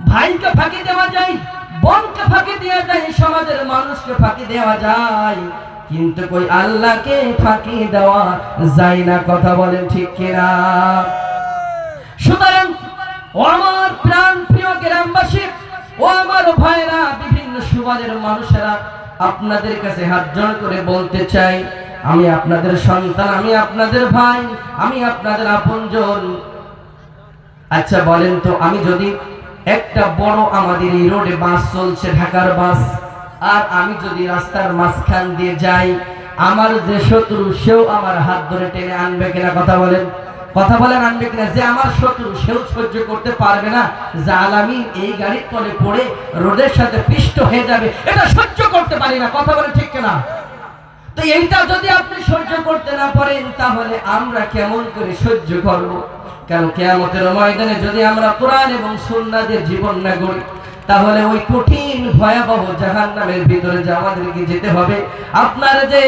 ভাইকে ফাঁকি দেওয়া যায়, বোনকে ফাঁকি দেওয়া যায়, সমাজের মানুষকে ফাঁকি দেওয়া যায়, কিন্তু কই আল্লাহকে ফাঁকি দেওয়া যায় না। কথা বলেন ঠিক কিনা? সুতরাং ও আমার প্রাণ প্রিয় গ্রামবাসী, ও আমার ভাইরা, বিভিন্ন সমাজের মানুষেরা, আপনাদের কাছে হাত জোড় করে বলতে চাই, আমি আপনাদের সন্তান, আমি আপনাদের ভাই, আমি আপনাদের আপনজন। আচ্ছা বলেন তো, আমি যদি একটা বড় আমাদের এই রোডে বাস চলছে, ঢাকার বাস, আর আমি যদি রাস্তার মাঝখান দিয়ে যাই, আমার যে শত্রু সেও আমার হাত ধরে টেনে আনবে কিনা? কথা বলেন, কথা বলেন, আনবে কিনা? যে আমার শত্রু সেও সহ্য করতে পারবে না যে আলামিন এই গাড়ির তলে পড়ে রোডের সাথে পিষ্ট হয়ে যাবে, এটা সহ্য করতে পারি না। কথা বলেন ঠিক কিনা? তো এইটা যদি আপনি সহ্য করতে না পারেন, তাহলে আমরা কেমন করে সহ্য করব? কারণ কিয়ামতের ময়দানে যদি আমরা কোরআন এবং সুন্নাহের জীবন না গড়ি, তাহলে ওই কঠিন ভয়াবহ জাহান্নামের ভিতরে যে আমাদেরকে যেতে হবে। আপনারা যে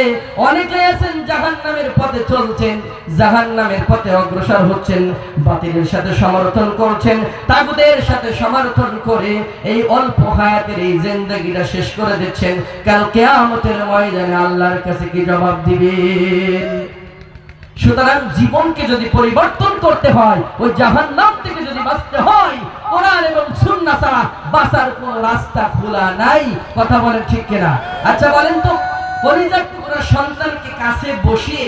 অনেকে আছেন জাহান্নামের পথে চলছেন, জাহান্নামের পথে অগ্রসর হচ্ছেন, বাতিলের সাথে সমর্থন করছেন, তাগুতের সাথে সমর্থন করে এই অল্প হায়াতের এই জিন্দেগিটা শেষ করে দিচ্ছেন। কাল কিয়ামতের ময়দানে আল্লাহর কাছে কি জবাব দিবেন? সুতরাং জীবনকে যদি পরিবর্তন করতে হয়, ওই জাহান্নাম থেকে যদি বাঁচতে হয়, কোরআন এবং সুন্নাহ ছাড়া বাঁচার কোনো রাস্তা খোলা নাই। কথা বলেন ঠিক কিনা? আচ্ছা বলেন তো, কলিজার টুকরা সন্তানকে কাছে বসিয়ে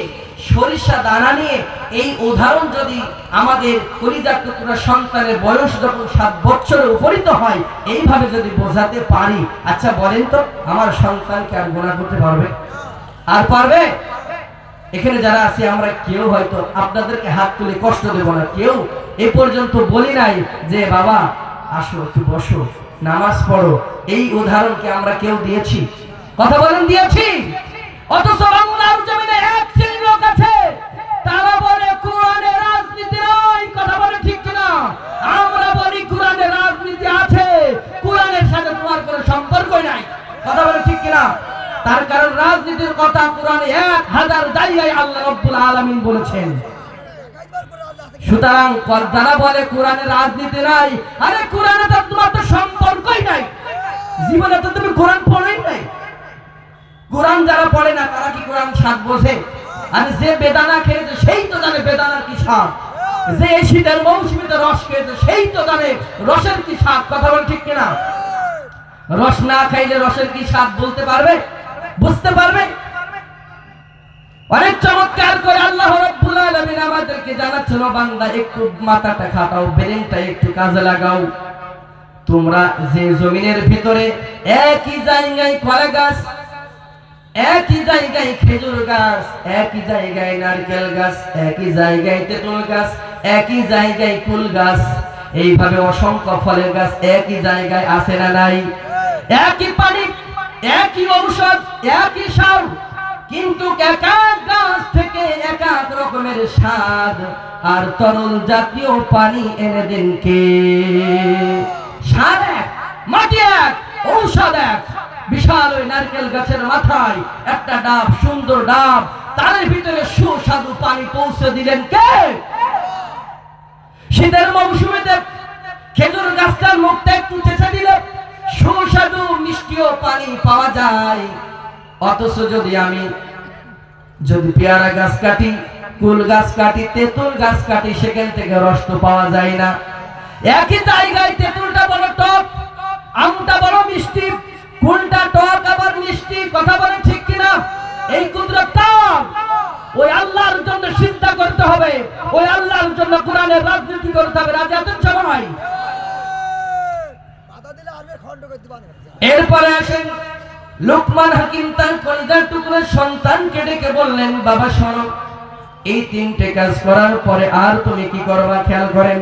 সরিষা দানা নিয়ে এই উদাহরণ যদি আমাদের কলিজার টুকরা সন্তানের বয়স যখন 7 বছরের উপনীত হয়, এইভাবে যদি বোঝাতে পারি, আচ্ছা বলেন তো, আমার সন্তানকে আর গুনাহ করতে পারবে? আর পারবে? এখানে যারা আছি আমরা কেউ হয়তো আপনাদেরকে হাত তুলে কষ্ট দেব না, কেউ এ পর্যন্ত বলি নাই যে বাবা আসো একটু বসো, নামাজ পড়ো। এই উদাহরণকে আমরা কেউ দিয়েছি? কথা বলেন, দিয়েছি? অথচ বাংলার জমিনে এক শ্রেণীর লোক আছে, তারা বলে কোরআনে রাজনীতি নয়। কথা বলে ঠিক কিনা? আমরা বলি কোরআনে রাজনীতি আছে, কোরআনের সাথে তোমার কোনো সম্পর্কই নাই। কথা বলে ঠিক কিনা? তার কারণ রাজনীতির কথা কোরআনে 1000 জায়গায় আল্লাহ রাব্বুল আলামিন বলেছেন। সুতরাং যারা বলে কোরআনে রাজনীতি নাই, আরে কোরআনে তো তোমার তো সম্পর্কই নাই, জীবনে তো তুমি কোরআন পড়েই নাই। কোরআন যারা পড়ে না তারা কি কোরআন স্বাদ বোঝে? আর যে বেদানা খেয়েছে সেই তো জানে বেদানার কি স্বাদ, যে এই শীতের মৌসুমীতে রস খেয়েছে সেই তো জানে রসের কি স্বাদ। কথা বল ঠিক কিনা? রস না খাইলে রসের কি স্বাদ বলতে পারবে, বুঝতে পারবে? অনেক চমৎকার করে আল্লাহ রাব্বুল আলামিন আমাদেরকে জানাচ্ছেন, বান্দা একটু মাথাটা খাটাও, ব্রেনটা একটু কাজে লাগাও। তোমরা যে জমিনের ভিতরে একই জায়গায় কলা গাছ, একই জায়গায় খেজুর গাছ, একই জায়গায় নারকেল গাছ, একই জায়গায় তেঁতুল গাছ, একই জায়গায় কুল গাছ, এইভাবে অসংখ্য ফলের গাছ একই জায়গায় আছে না নাই? একই পানি, একই ঔষধ, একই সার, কিন্তু এক এক গাছ থেকে এক এক রকমের স্বাদ আর তরল জাতীয় পানি এনে দেন কে? সার এক, মাটি এক, ঔষধ এক। বিশাল ওই নারকেল গাছের মাথায় একটা ডাব, সুন্দর ডাব, তার ভিতরে সুস্বাদু পানি পৌঁছে দিলেন কে? শীতের মৌসুমীতে খেজুর গাছটার মুখটা একটু চেঁচে দিলে সুস্বাদু মিষ্টিও পানি পাওয়া যায়। অথচ যদি পেয়ারা গাছ কাটি, কুল গাছ কাটি, তেঁতুল গাছ কাটি, সেখান থেকে রস তো পাওয়া যায় না। একই জায়গায় তেঁতুলটা বড় টক, আমটা বড় মিষ্টি, কুলটা টক আবার মিষ্টি। কথা বলেন ঠিক কিনা? এই কুদরতটা ওই আল্লাহর জন্য চিন্তা করতে হবে, ওই আল্লাহর জন্য কোরআনের রাজনীতি করতে হবে। রাজা আছেন সবাই? এরপরে আসেন লুকমান হাকিম তার কলিজার টুকরা সন্তানকে ডেকে বললেন, বাবা শোনো, এই 3টে কাজ করার পরে আর তুমি কি করবা খেয়াল করেন।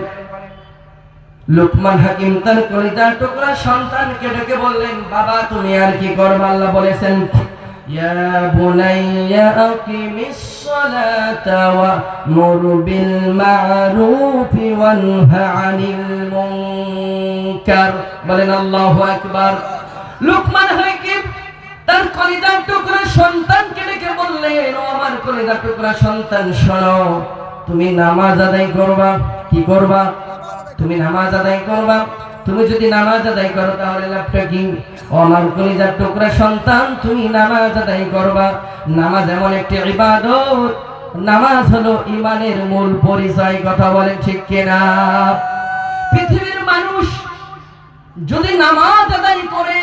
লুকমান হাকিম তার কলিজার টুকরা সন্তানকে ডেকে বললেন, বাবা তুমি আর কি করবা? আল্লাহ বলেছেন, ইয়া বুনাইয়া আকিমিস সালাতা ওয়া'মুর বিল মা'রুফি ওয়ানহা আনিল মুনকার। বলেন আল্লাহু আকবার। লুকমান হাকিম তার কলিজার টুকরা সন্তানকে ডেকে বললেন, ও আমার কলিজার টুকরা সন্তান শোনো, তুমি নামাজ আদায় করবা। কি করবা? তুমি নামাজ আদায় করবা। তুমি যদি নামাজ আদায় করো তাহলে লাভটা কি? ও আমার কলিজার টুকরা সন্তান, তুমি নামাজ আদায় করবা। নামাজ এমন একটি ইবাদত, নামাজ হলো ঈমানের মূল পরিচয়। কথা বলেন ঠিক কিনা? পৃথিবীর মানুষ যদি নামাজ আদায় করে,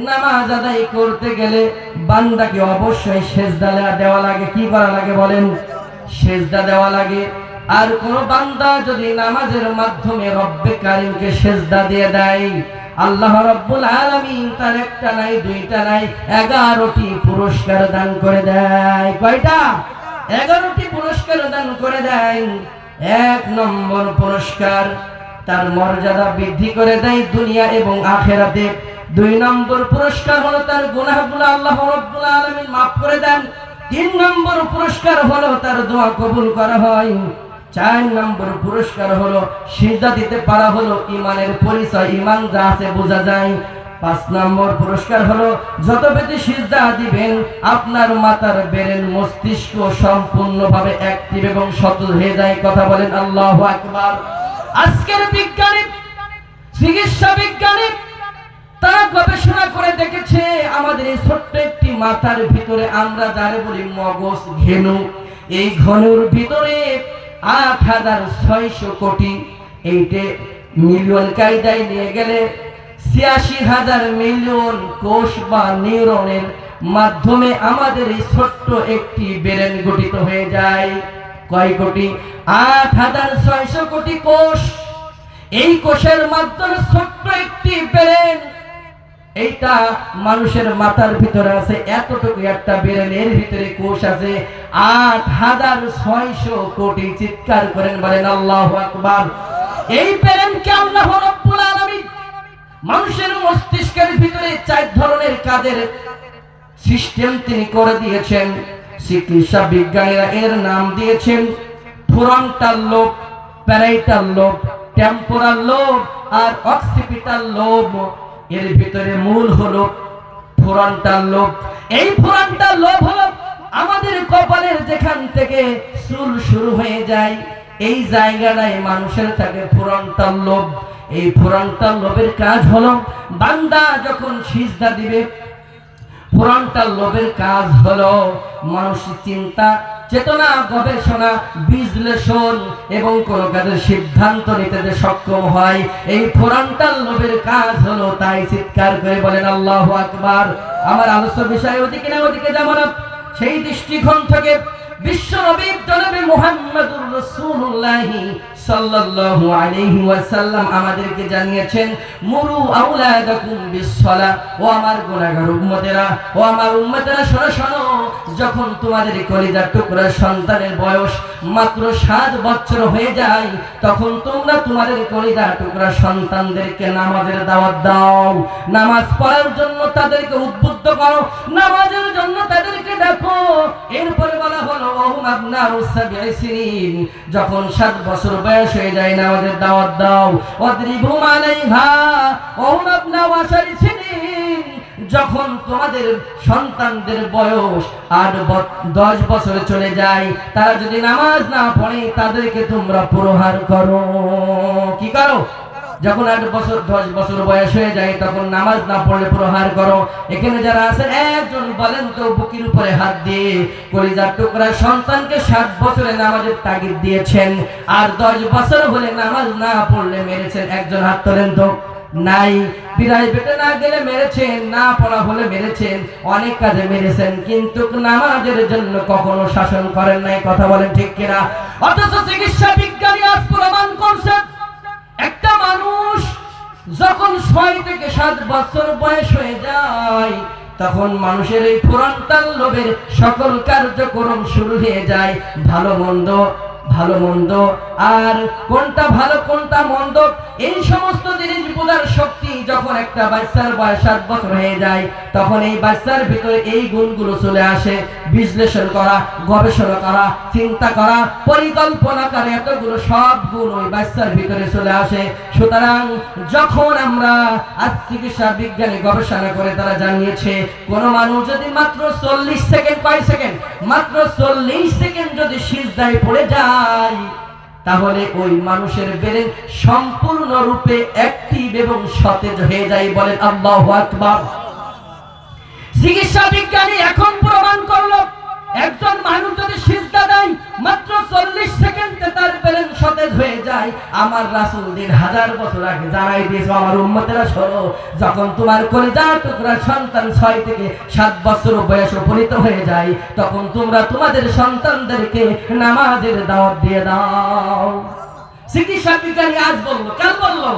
নামাজ আদায় করতে গেলে বান্দাকে অবশ্যই সেজদা দেওয়া লাগে। কি করা লাগে বলেন? সেজদা দেওয়া লাগে। আর কোন বান্দা যদি নামাজের মাধ্যমে রব্বে কারীমকে সেজদা দিয়ে দেয়, আল্লাহ রাব্বুল আলামিন তার একটা নাই, দুইটা নাই, 11টি পুরস্কার দান করে দেয়। কয়টা? 11টি পুরস্কার দান করে দেয়। 1 নম্বর পুরস্কার, তার মর্যাদা বৃদ্ধি করে দেয় দুনিয়া এবং আখিরাতে। 2 নম্বর পুরস্কার হলো তার গুনাহগুলো আল্লাহ রাব্বুল আলামিন maaf করে দেন। 3 নম্বর পুরস্কার হলো তার দোয়া কবুল করা হয়। 4 নম্বর পুরস্কার হলো সিজদা দিতে পারা হলো ঈমানের পরিচয়, ঈমান যা আছে বোঝা যায়। 5 নম্বর পুরস্কার হলো যত বেশি সিজদা দিবেন আপনার মাথার ব্রেন মস্তিষ্ক সম্পূর্ণভাবে অ্যাক্টিভ এবং সচল হয়ে যায়। কথা বলেন আল্লাহু আকবার। আজকের বিজ্ঞানী, চিকিৎসা বিজ্ঞানী তারা গবেষণা করে দেখেছে আমাদের এই ছোট্ট একটি মাথার ভিতরে আমরা যারে বলি মগজ, ঘেনু, এই ঘনুর ভিতরে ৮৬০০ কোটি, এইটে মিলিয়ন কায়দায় নিয়ে গেলে ৮৬,০০০ মিলিয়ন কোষ বা নিউরনের মাধ্যমে আমাদের এই ছোট্ট একটি ব্রেন গঠিত হয়ে যায়। কয় কোটি? ৮৬০০ কোটি কোষ। এই কোষের মাধ্যমে ছোট্ট একটি ব্রেন, এইটা মানুষের মাথার ভিতরে আছে এতটুকু একটা ব্রেন, এর ভিতরে কোষ আছে ৮৬০০ কোটি। চিৎকার করেন বলেন আল্লাহু আকবার। এই ব্রেনকে আল্লাহ রাব্বুল আলামিন মানুষের মস্তিষ্কের ভিতরে 4 ধরনের কাজের সিস্টেম তিনি করে দিয়েছেন। চিকিৎসা বিজ্ঞানীরা এর নাম দিয়েছেন frontal lobe, parietal lobe, temporal lobe আর অক্সিপিটাল লোব। এর ভিতরে মূল হলো ফ্রন্টাল লোব। এই ফ্রন্টাল লোব হলো আমাদের কপালের যেখান থেকে চুল শুরু হয়ে যায়, এই জায়গাটায় মানুষের থাকে ফ্রন্টাল লোব। এই ফ্রন্টাল লোবের কাজ হলো বান্দা যখন সিজদা দিবে, ফ্রন্টাল লোবের কাজ হলো মানুষের চিন্তা, চেতনা, গবেষণা, বিশ্লেষণ এবং কোন কাজের সিদ্ধান্ত নিতে যে সক্ষম হয়, এই ফ্রন্টাল লোবের কাজ হলো তাই। চিৎকার করে বলেন আল্লাহু আকবার। আমার আলোচ্য বিষয় ওদিকে না ওদিকে যাব না। সেই দৃষ্টিকোণ থেকে বিশ্ব নবী জনাবে মুহাম্মদুর রাসূলুল্লাহ সাল্লাল্লাহু আলাইহি ওয়াসাল্লাম আমাদেরকে জানিয়েছেন, মুরু আওলাদাকুম বিসসালাহ। ও আমার গুনাহগার উম্মতেরা, ও আমার উম্মতেরা, শোনো শোনো, যখন তোমাদের কলিজার টুকরা সন্তানের বয়স মাত্র 7 বছর হয়ে যায়, তখন তোমরা তোমাদের কলিজার টুকরা সন্তানদেরকে নামাজের দাওয়াত দাও। নামাজ পড়ার জন্য তাদেরকে উদ্বুদ্ধ করো, নামাজের জন্য তাদেরকে ডাকো। এরপরে বলা হলো ওহুম আবনাউ সাবঈ সিনিন, যখন 7 বছর বয়স হয়ে যায় নামাজের দাওয়াত দাও। ওয়াদরিবুম আলাইহা ওহুম আবনাউ 10 সিনিন, যখন তোমাদের সন্তানদের বয়স 8-10 বছর চলে যায়, তারা যদি নামাজ না পড়ে তাদেরকে তোমরা প্রহার করো। কি করো? যখন 8-10 বছর বয়স হয়ে যায় তখন নামাজ না পড়লে প্রহার করো। এখানে যারা আছেন একজন বলেন তো বুকের উপরে হাত দিয়ে কলিজার টুকরা সন্তানকে 7 বছরে নামাজের তাগিদ দিয়েছেন আর 10 বছর হলে নামাজ না পড়লে মেরেছেন? একজন হাত তোলেন তো। নাই। বিড়াই পেটে না গেলে মেরেছেন, না পড়া হলে মেরেছেন, অনেক কাজে মেরেছেন, কিন্তু নামাজের জন্য কখনো শাসন করেন নাই। কথা বলেন ঠিক কিনা? অথচ চিকিৎসা বিজ্ঞানী আজ প্রমাণ করছে একটা মানুষ যখন 6 থেকে 7 বছর বয়স হয়ে যায় তখন মানুষের এই ফ্রন্টাল লোবের সকল কার্যক্রম শুরু হয়ে যায়। ভালো মন্দ আর কোনটা ভালো কোনটা মন্দ এই সমস্ত জিনিস বোঝার শক্তি যখন একটা বাচ্চার বয়স 7 বছর হয়ে যায় তখন এই বাচ্চার ভিতরে এই গুণগুলো চলে আসে। বিশ্লেষণ করা, গবেষণা করা, চিন্তা করা, পরিকল্পনা করা, এতগুলো সব গুণ ওই বাচ্চার ভিতরে চলে আসে। সুতরাং যখন আমরা আজ চিকিৎসা বিজ্ঞানী গবেষণা করে তারা জানিয়েছে কোন মানুষ যদি মাত্র 40 সেকেন্ড, কয় সেকেন্ড? মাত্র 40 সেকেন্ড যদি সিজদায় পড়ে যায় তাহলে ওই মানুষের ব্রেন সম্পূর্ণরূপে অ্যাক্টিভ এবং সতেজ হয়ে যায়। বলেন আল্লাহু আকবার। চিকিৎসা বিজ্ঞানী এখন প্রমাণ করলো একজন মানুষ যদি সিজদা দেয় মাত্র 40 সেকেন্ডে তার ব্রেন সতেজ হয়ে যায়। আমার রাসূল 1000 বছর আগে জানাই দিয়েছে, আমার উম্মতেরা শোনো, যখন তোমার কলিজার টুকরা সন্তান 6 থেকে 7 বছর বয়স উপনীত হয়ে যায়, তখন তোমরা তোমাদের সন্তানদেরকে নামাজের দাওয়াত দিয়ে দাও। চিকিৎসা বিজ্ঞানী আজ বললো, কাল বললো,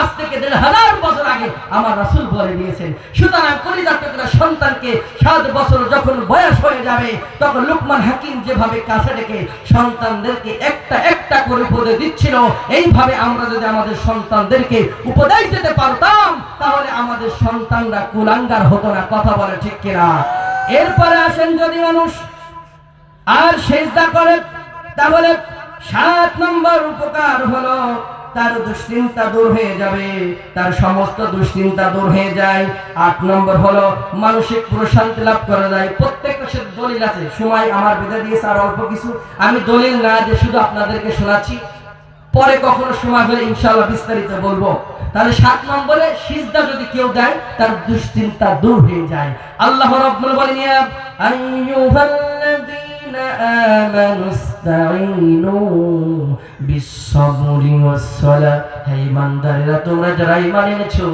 আজ থেকে 1000 বছর আগে আমার রাসূল বলে দিয়েছেন। সুতরাং কলিজার টুকরা সন্তানকে 7 বছর যখন বয়স হয়ে যাবে, তখন লুকমান হাকিম যেভাবে কাছে রেখে সন্তানদেরকে একটা একটা করে উপদেশ দিচ্ছিল, এইভাবে আমরা যদি আমাদের সন্তানদেরকে উপদেশ দিতে পারতাম, তাহলে আমাদের সন্তানরা কুলাঙ্গার হতো না। কথা বলে ঠিক কিনা? এরপরে আসেন, যদি মানুষ আর সিজদা করে, তাহলে 7 নম্বর উপকার হলো তার দুশ্চিন্তা দূর হয়ে যাবে, তার সমস্ত দুশ্চিন্তা দূর হয়ে যায়। 8 নম্বর হলো মানসিক প্রশান্তি লাভ করা যায়। প্রত্যেকটা সে দলিল আছে, সময় আমার বেঁধে দিয়েছে আর অল্প কিছু, আমি দলিল না দিয়ে শুধু আপনাদেরকে শোনাচ্ছি, পরে কখনো সময় হলে ইনশাআল্লাহ বিস্তারিত বলবো। তাহলে 7 নম্বরে সিজদা যদি কেউ দেয়, তার দুশ্চিন্তা দূর হয়ে যায়। আল্লাহ রাব্বুল বলেন, ইয়া আইয়ুহাল্লাযীনা আমানু ইসতাঈনু বিস-সাবরি ওয়াস-সালাহ। হে ঈমানদারেরা, তোমরা যারা ঈমান এনেছো,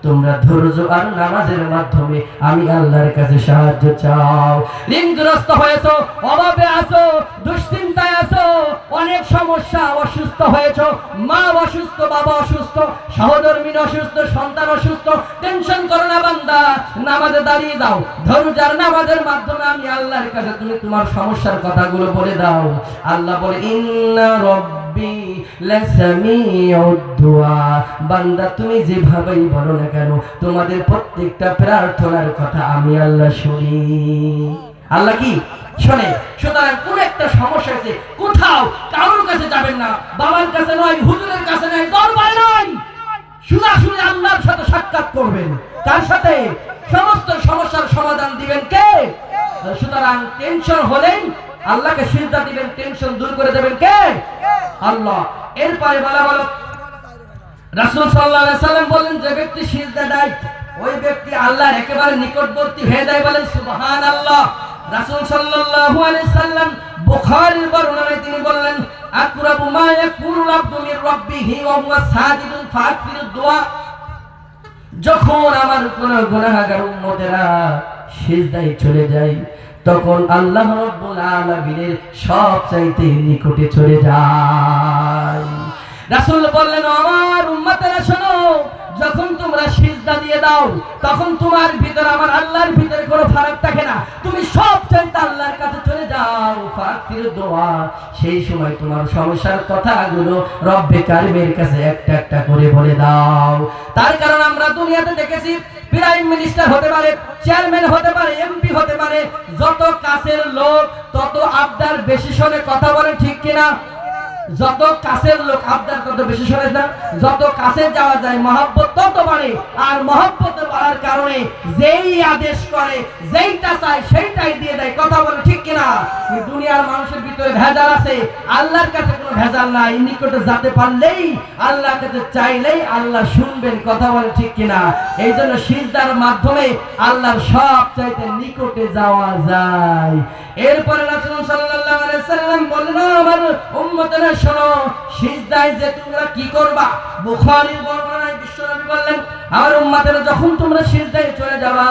তোমরা ধৈর্য আর নামাজের মাধ্যমে আমি আল্লাহর কাছে সাহায্য চাও। ঋণগ্রস্ত হয়েছো, অভাবে আছো, দুশ্চিন্তায় আছো, অনেক সমস্যা, অসুস্থ হয়েছো, মা অসুস্থ, বাবা অসুস্থ, সহধর্মী অসুস্থ, সন্তান অসুস্থ, টেনশন করো না বান্দা, নামাজে দাঁড়িয়ে যাও, ধৈর্য আর নামাজের মাধ্যমে আমি আল্লাহর কাছে তুমি তোমার সমস্যার কথাগুলো বলে দাও। আল্লাহ বলে, ইন্না রাব্বি লাসামিউদ দুআ। বান্দা তুমি যেভাবেই বলো না কেন, তোমাদের প্রত্যেকটা প্রার্থনার কথা আমি আল্লাহ শুনি। আল্লাহ কি শোনে? সুতরাং কোন একটা সমস্যা আছে, কোথাও কারোর কাছে যাবেন না, বাবার কাছে নয়, হুজুরের কাছে নয়, দরবারে নয়, সরাসরি আল্লাহর সাথে সাক্ষাৎ করবেন। তার সাথে সমস্ত সমস্যার সমাধান দিবেন কে? সুতরাং টেনশন হলেই আল্লাহকে সিজদা দিবেন, টেনশন দূর করে দেবেন কে? আল্লাহ। এরপরে বলা হলো, রাসূল সাল্লাল্লাহু আলাইহি সাল্লাম বলেন, যে ব্যক্তি সিজদা দেয় ওই ব্যক্তি আল্লাহর একেবারে নিকটবর্তী হয়ে যায়। বলেন সুবহানাল্লাহ। রাসূল সাল্লাল্লাহু আলাইহি সাল্লাম বুখারীর বর্ণনায় তিনি বললেন, আকরাবু মা ইয়াকুলুল আবদু মির রাব্বিহি ওয়া হুয়া সাজিদুন ফাকফিরুদ দুআ। যখন আমার কোন গুনাহগার উম্মতেরা সিজদায় চলে যায়, তখন আল্লাহ রাব্বুল আলামিনের সবচাইতে নিকটে চলে যায়। রাসূল বললেন, আমার উম্মতেরা শোনো, যখন তোমরা সিজদা দিয়ে দাও, তখন তোমার ভিতরে আমার আল্লাহর ভিতরে কোনো ফারাক থাকে না, তুমি সবচাইতে আল্লাহর কাছে চলে যাও, ফাকফির দোয়া। সেই সময় তোমার সমস্যার কথাগুলো রব্বে কারিমের কাছে একটা একটা করে বলে দাও। তার কারণ আমরা দুনিয়াতে দেখেছি, প্রাইম মিনিস্টার হতে পারে, চেয়ারম্যান হতে পারে, এমপি হতে পারে, যত কাছের লোক তত আবদার বেশি শোনে। কথা বলে ঠিক কিনা? যত কাছের লোক আবদার তত বেশি শোনে না, যত কাছে যাওয়া যায় মহব্বত তত বাড়ে। আর মহব্বত বাড়ার কারণে যেই আদেশ করে, যেইটা চায় সেইটাই দিয়ে দেয়। কথা বলে ঠিক কিনা? দুনিয়ার মানুষের ভিতরে ভেজাল আছে, আল্লাহর কাছে কোনো ভেজাল নাই। নিকটে যেতে পারলেই, আল্লাহর কাছে চাইলেই আল্লাহ শুনবেন। কথা বলে ঠিক কিনা? এই জন্য সিজদার মাধ্যমে আল্লাহর সব চাইতে নিকটে যাওয়া যায়। এরপরে রাসূল সাল্লাল্লাহু আলাইহি সাল্লাম বললেন, আমার উম্মতেরা শোনো, সিজদায় যে তোমরা কি করবা। বুখারীর বর্ণনায় বিশ্বনবী বললেন, আমার উম্মতেরা যখন তোমরা সিজদায় চলে যাবা,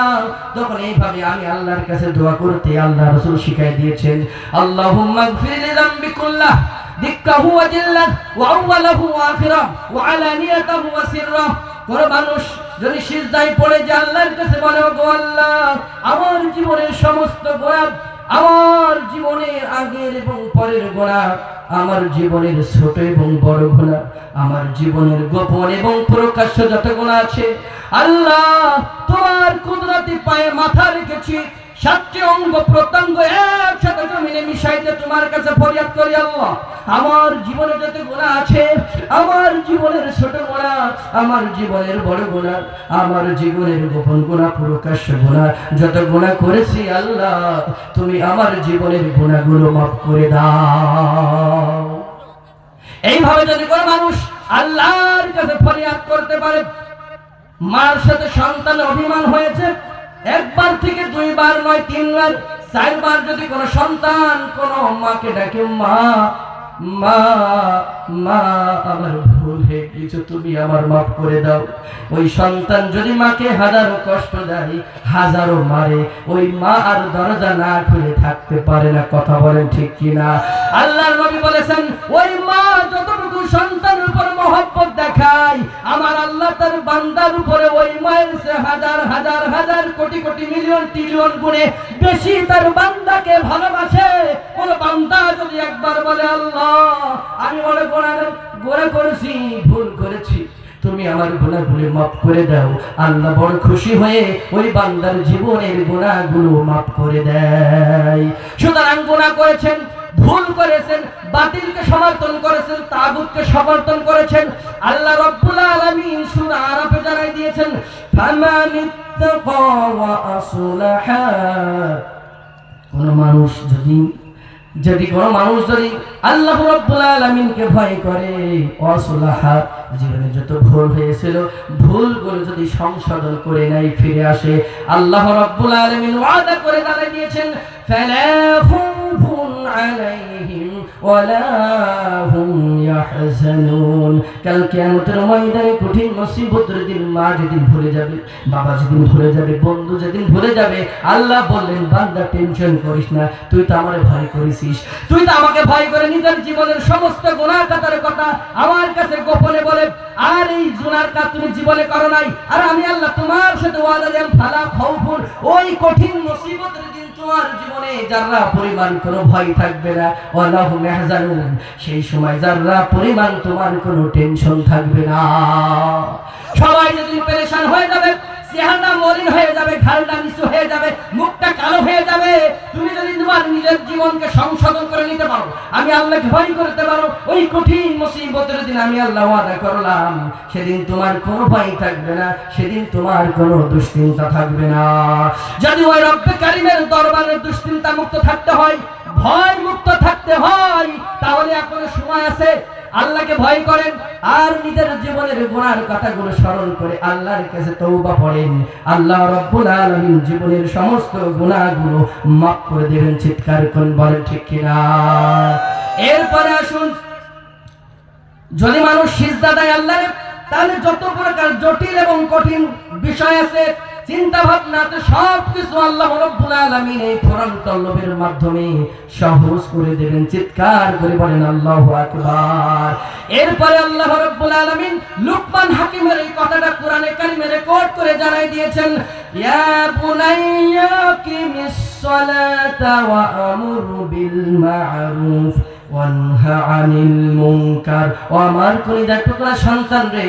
তখন এইভাবে আমি আল্লাহর কাছে দোয়া করতে আল্লাহ রাসূল শিখিয়ে দিয়েছেন, আল্লাহুম্মা গফির লি যামবি কুল্লাহ দিক্কাহু ওয়া জিল্লাহ ওয়া আউওয়ালাহু ওয়া আখিরাহ ওয়া আলানিয়াতাহু ওয়া সিররাহ। কোন মানুষ যদি সিজদায় পড়ে যে আল্লাহর কাছে বলে, ওগো আল্লাহ, আমার জীবনের সমস্ত গুনাহ, আমার জীবনের আগের এবং পরের গুনাহ, আমার জীবনের ছোট এবং বড় গুনাহ, আমার জীবনের গোপন এবং প্রকাশ্য যত গুনাহ আছে, আল্লাহ তোমার কুদরতি পায়ে মাথা রেখেছি, 7টি অঙ্গ প্রত্যঙ্গ একসাথে জমিনে মিশাইতে তোমার কাছে ফরিয়াদ করি, আল্লাহ আমার জীবনে যত গুনাহ আছে, আমার জীবনের ছোট গুনাহ, আমার জীবনের বড় গুনাহ, আমার জীবনের গোপন গুনাহ, প্রকাশ্য গুনাহ, যত গুনাহ করেছি আল্লাহ তুমি আমার জীবনের গুনাহগুলো মাফ করে দাও। এইভাবে যদি কোনো মানুষ আল্লাহর কাছে ফরিয়াদ করতে পারে, মার সাথে সন্তানের অভিমান হয়েছে, একবার থেকে দুইবার নয়, তিনবার, চারবার যদি কোনো সন্তান কোনো মাকে ডাকে মা মা মা, আমার ভুল হয়ে গেছে, তুমি আমার মাফ করে দাও, ওই সন্তান যদি মাকে হাজারো কষ্ট দেয়, হাজারো মারে, ওই মা আর দরজা না খুলে থাকতে পারে না। কথা বলেন ঠিক কিনা? আল্লাহর নবী বলেছেন, ওই মা যতটুকু সন্তানের উপর মহব্বত দেখায়, আমার আল্লাহ তার বান্দার উপরে ওই মায়ের সে হাজার হাজার হাজার কোটি কোটি মিলিয়ন ট্রিলিয়ন গুণে বেশি তার বান্দাকে ভালোবাসে। কোন বান্দা যদি একবার বলে, আল্লাহ আমি বলে গোনা করেছি, ভুল করেছি, তুমি আমার গুনাহগুলো মাফ করে দাও, আল্লাহ বড় খুশি হয়ে ওই বান্দার জীবনের গুনাহগুলো মাফ করে দেয়। সুতরাং গুনাহ করেছেন, ভুল করেছেন, বাতিলকে সমর্থন করেছেন, তাগুতকে সমর্থন করেছেন, আল্লাহ রাব্বুল আলামিন সূরা আরাফে জানাই দিয়েছেন, ফামানিত্তাকা ওয়া আসলাহা। কোন মানুষ যদি আল্লাহ রাব্বুল আলামিনকে ভয় করে, আসলাহা, জীবনে যত ভুল হয়েছিল ভুলগুলো যদি সংশোধন করে নেয়, ফিরে আসে, আল্লাহ রাব্বুল আলামিন ওয়াদা করে জানিয়ে দিয়েছেন, ফালা খুফুন আলাইহিম ওয়ালা হুম ইয়াহজানুন। কাল কিয়ামতের ময়দানে কঠিন মুসিবতের দিন মা যেদিন ভুলে যাবে, বাবা যেদিন ভুলে যাবে, বন্ধু যেদিন ভুলে যাবে, আল্লাহ বললেন, বান্দা টেনশন করিস না, তুই তো আমারে ভয় করেছিস, তুই তো আমাকে ভয় করে নিজের জীবনের সমস্ত গুনাহ কাতার কথা আমার কাছে গোপনে বলে, আর এই গুনার কাজ তুমি জীবনে করো নাই, আর আমি আল্লাহ তোমার সাথে ওয়াদা দিলাম, ফালা খাউফুন, ওই কঠিন মুসিবতের দিন তোমার জীবনে যারা পরিমাণ কোনো ভয় থাকবে না, ওয়ালা হুম ইয়াহজানুন, সেই সময় যারা পরিমাণ তোমার কোনো টেনশন থাকবে না। সবাই যেদিন পেরেশান হয়ে যাবে, চেহারা মলিন হয়ে যাবে, ঘাড়টা নিচু হয়ে যাবে, মুখটা কালো হয়ে যাবে, তুমি যদি তোমার নিজের জীবনকে সংশোধন করে নিতে পারো, আমি আল্লাহকে ভয় করতে পারো, ওই কঠিন মুসিবতের দিন আমি আল্লাহ ওয়াদা করলাম, সেদিন তোমার কোনো ভয় থাকবে না, সেদিন তোমার কোনো দুশ্চিন্তা থাকবে না। যদি ওই রব্বে কারিমের দরবারে দুশ্চিন্তা মুক্ত থাকতে হয়, ভয় মুক্ত থাকতে হয়, তাহলে এখনো সময় আছে। আল্লাহকে ভয় করেন আর নিজের জীবনের গুনার কথাগুলো স্মরণ করে আল্লাহর কাছে তওবা করেন, আল্লাহ রাব্বুল আলামিন জীবনের সমস্ত গুনাহগুলো মাফ করে দেবেন। চিৎকার করে বলেন ঠিক কিনা? এরপরে আসুন, যদি মানুষ সিজদা দেয় আল্লাহরে, তাহলে যত প্রকার জটিল এবং কঠিন বিষয় আছে, চিন্তা ভাবনা আছে, সবকিছু আল্লাহ রাব্বুল আলামিন এই কোরআন তলবের মাধ্যমে সহজ করে দেবেন। চিৎকার করে বলেন আল্লাহু আকবার। এরপরে আল্লাহ রাব্বুল আলামিন লুকমান হাকিমের এই কথাটা কোরআনে কারিমে রেকর্ড করে জানাই দিয়েছেন, ইয়া বুনাইয়া কিমিস সালাতা ওয়া আমুর বিল মা'রুফ ওয়ানহা আনিল মুনকার। ও আমার কলিজার টুকরা সন্তান রে,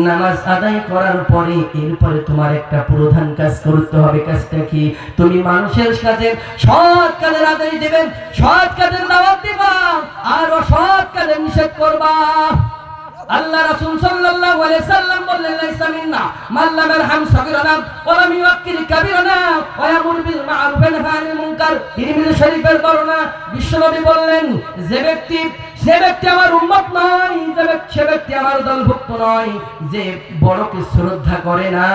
নামাজ আদায় করার পরে এরপরে তোমার একটা প্রধান কাজ করতে হবে। কাজটা কি? তুমি মানুষের কাছে সৎ কাজের আদেশ দিবেন, সৎ কাজের দাওয়াত দিবা, আর অসৎ কাজের নিষেধ করবা। আল্লাহ রাসূল সাল্লাল্লাহু আলাইহি সাল্লাম বললেন, লাইসা মিন্না মান লাম ইয়ারহাম সাগীরানা ওয়া লাম ইউক্কির কাবীরানা ওয়া ইয়ামুরু বিল মা'রুফ ওয়া ইয়ানহা আনিল মুনকার। তিরমিজি শরীফের বর্ণনা, বিশ্বনবী বললেন, যে ব্যক্তি আমার উম্মত নয়, সে ব্যক্তি আমার দলভুক্ত নয়, যে বড়কে শ্রদ্ধা করে না,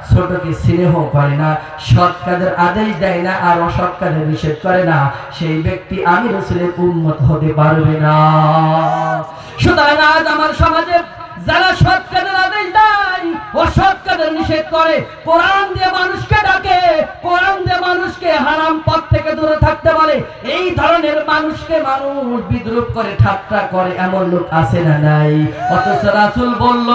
ছোটকে স্নেহ করে না, সৎ কাজের আদেশ দেয় না আর অসৎ কাজের নিষেধ করে না, সেই ব্যক্তি আমি রাসূলের উম্মত হতে পারবে না। সুতরাং আজ আমার সমাজে যারা সৎ কাজের আদেশ দেয়, অসৎ কাজের নিষেধ করে, কোরআন দিয়ে মানুষকে ডাকে, কোরআন দিয়ে মানুষকে হারাম পথ থেকে দূরে থাকতে বলে, এই ধরনের মানুষকে মানুষ বিদ্রুপ করে, ঠাট্টা করে, এমন লোক আছে না নাই? অথচ রাসূল বলল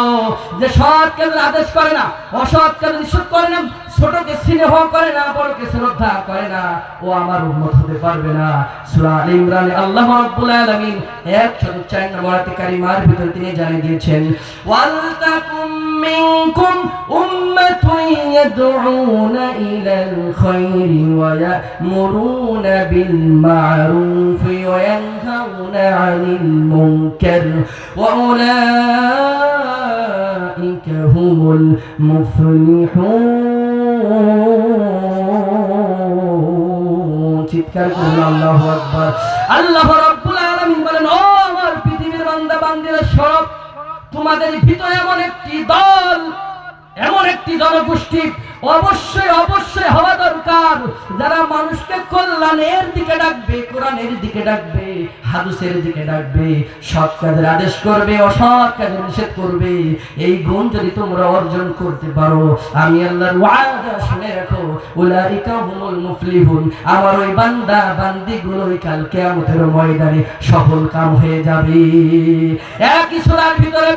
যে সৎ কাজের আদেশ করে না, অসৎ কাজের নিষেধ করে না, ছোটকে স্নেহ করে না, বড়কে শ্রদ্ধা করে না, ও আমার উম্মত হতে পারবে না। সূরা আলে ইমরানে আল্লাহ রাব্বুল আলামিন 104 নম্বর আয়াতে কারিমার ভিতর তিনি জানিয়ে দিয়েছেন, ওয়াল তাকুম মিনকুম উম্মাতুন ইয়াদউনা ইলাল খায়রি ওয়া ইয়ামুরুনা বিল মা'রুফ ওয়া ইয়ানহাউনা আনিল মুনকার ওয়া উলাইকা হুমুল মুফলিহুন। চিৎকার করুন আল্লাহু আকবার। আল্লাহ রাব্বুল আলামিন বলেন, ও আমার পৃথিবীর বান্দা বান্দি, শোনো, তোমাদের ভিতরে এমন একটি দল, এমন একটি জনগোষ্ঠী অবশ্যই অবশ্যই হওয়া দরকার, যারা মানুষকে কল্যাণের দিকে ডাকবে, কোরআনের দিকে ডাকবে, হাদিসের দিকে ডাকবে, সৎ কাজের আদেশ করবে, অসৎ কাজের নিষেধ করবে। এই গুণ যদি তোমরা অর্জন করতে পারো, আমি আল্লাহর ওয়াদা শুনে রাখো, উলাইকা হুমুল মুফলিহুন, আমার ওই বান্দা বান্দিগুলোই কাল কিয়ামতের ময়দানে সফল কাম হয়ে যাবে। একই সূরার ভিতরে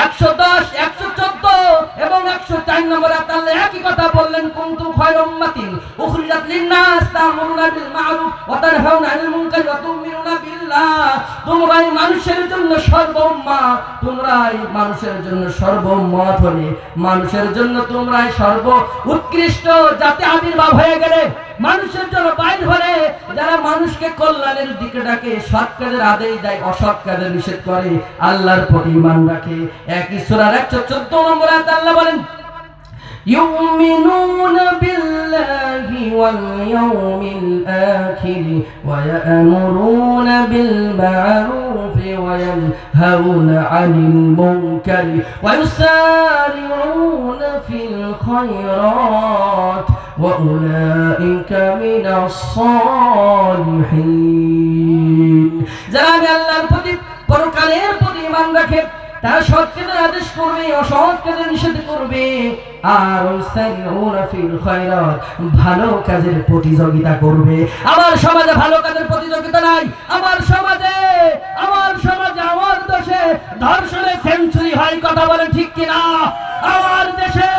110, 114 এবং 104 নম্বর আয়াতে একই কথা বললেন, কুনতুম খায়রা উম্মাতিন উখরিজাত লিন-নাস তা'মুরুনা বিল মা'রুফ ওয়া তানহাউনা আনিল মুনকার ওয়া তু'মিনুনা বিল্লাহ। তোমরাই মানুষের জন্য সর্বোম্মত, তোমরাই মানুষের জন্য সর্বোম্মত হলে, মানুষের জন্য তোমরাই সর্ব উৎকৃষ্ট জাতি আবির্ভাব হয়ে গেলে, মানুষের জন্য বাইর হলে, যারা মানুষকে কল্যাণের দিকে ডাকে, সৎ কাজের আদেশ দেয়, অসৎ কাজের নিষেধ করে, আল্লাহর প্রতি ঈমান রাখে। একই সূরার 114 নম্বর আয়াতে আল্লাহ বলেন, يؤمنون بالله واليوم الآخر ويأمرون بالمعروف وينهون عن المنكر ويسارعون في الخيرات وأولئك من الصالحين। যারা আল্লাহর প্রতি পরকালের প্রতি ঈমান রাখে, তারা সৎ কাজের আদেশ করবে, অসৎ কাজের নিষেধ করবে, আর সারিউনা ফিল খায়রাত, ভালো কাজের প্রতিযোগিতা করবে। আমার সমাজে ভালো কাজের প্রতিযোগিতা নাই। আমার সমাজে আমার দেশে ধর্ষণে সেঞ্চুরি হয়, কথা বলেন ঠিক কিনা? আমার দেশে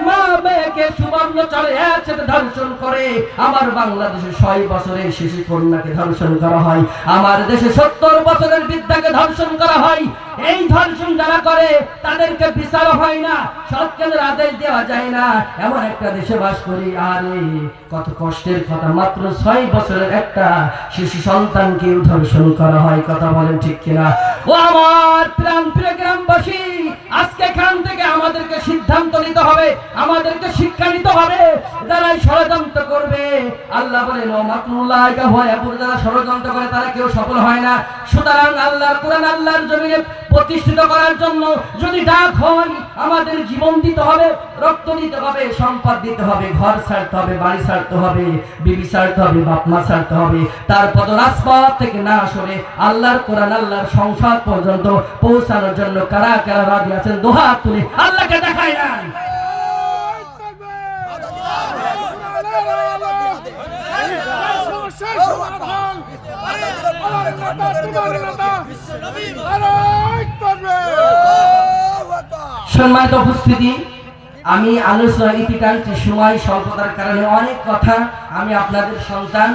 মা মেয়েকে সুবর্ণ চলে একসাথে ধর্ষণ করে। আমার বাংলাদেশে 6 বছরের শিশু কন্যাকে ধর্ষণ করা হয়। আমার দেশে 70 বছরের বৃদ্ধাকে ধর্ষণ করা হয়। এই ধর্ষণ যারা করে তাদেরকে বিচার হয় না, সৎ কাজের আদেশ দেওয়া যায় না। এমন একটা দেশে বাস করি। আরে কত কষ্টের কথা, মাত্র 6 বছরের একটা শিশু সন্তানকে ধর্ষণ করা হয়, কথা বলেন ঠিক কিনা? ও আমার প্রিয় গ্রামবাসী, আজকে এখান থেকে আমাদেরকে সিদ্ধান্ত নিতে হবে, আমাদেরকে শিক্ষা নিতে হবে। যারা ষড়যন্ত্র করবে, আল্লাহ বলেন ওমাকুল্লাহিকা হয়, যারা ষড়যন্ত্র করে তারা কেউ সফল হয় না। সুতরাং আল্লাহর কোরআন আল্লাহর জমিনে প্রতিষ্ঠিত করার জন্য যদি ডাক হয়, আমাদের জীবন দিতে হবে, রক্ত দিতে হবে, সম্পদ দিতে হবে, ঘর ছাড়তে হবে, বাড়ি ছাড়তে হবে, বিবি ছাড়তে হবে, বাপ মা ছাড়তে হবে। তারপর রাজপথ থেকে না সরে আল্লাহর কোরআন আল্লাহর সংসদ পর্যন্ত পৌঁছানোর জন্য কারা কারা রাজি আছেন? দোহা তুলে আল্লাহকে দেখায় না। সম্মানিত উপস্থিতি, আমি আলোচনা নীতি টানছি, সময় স্বল্পতার কারণে অনেক কথা আমি আপনাদের সন্তান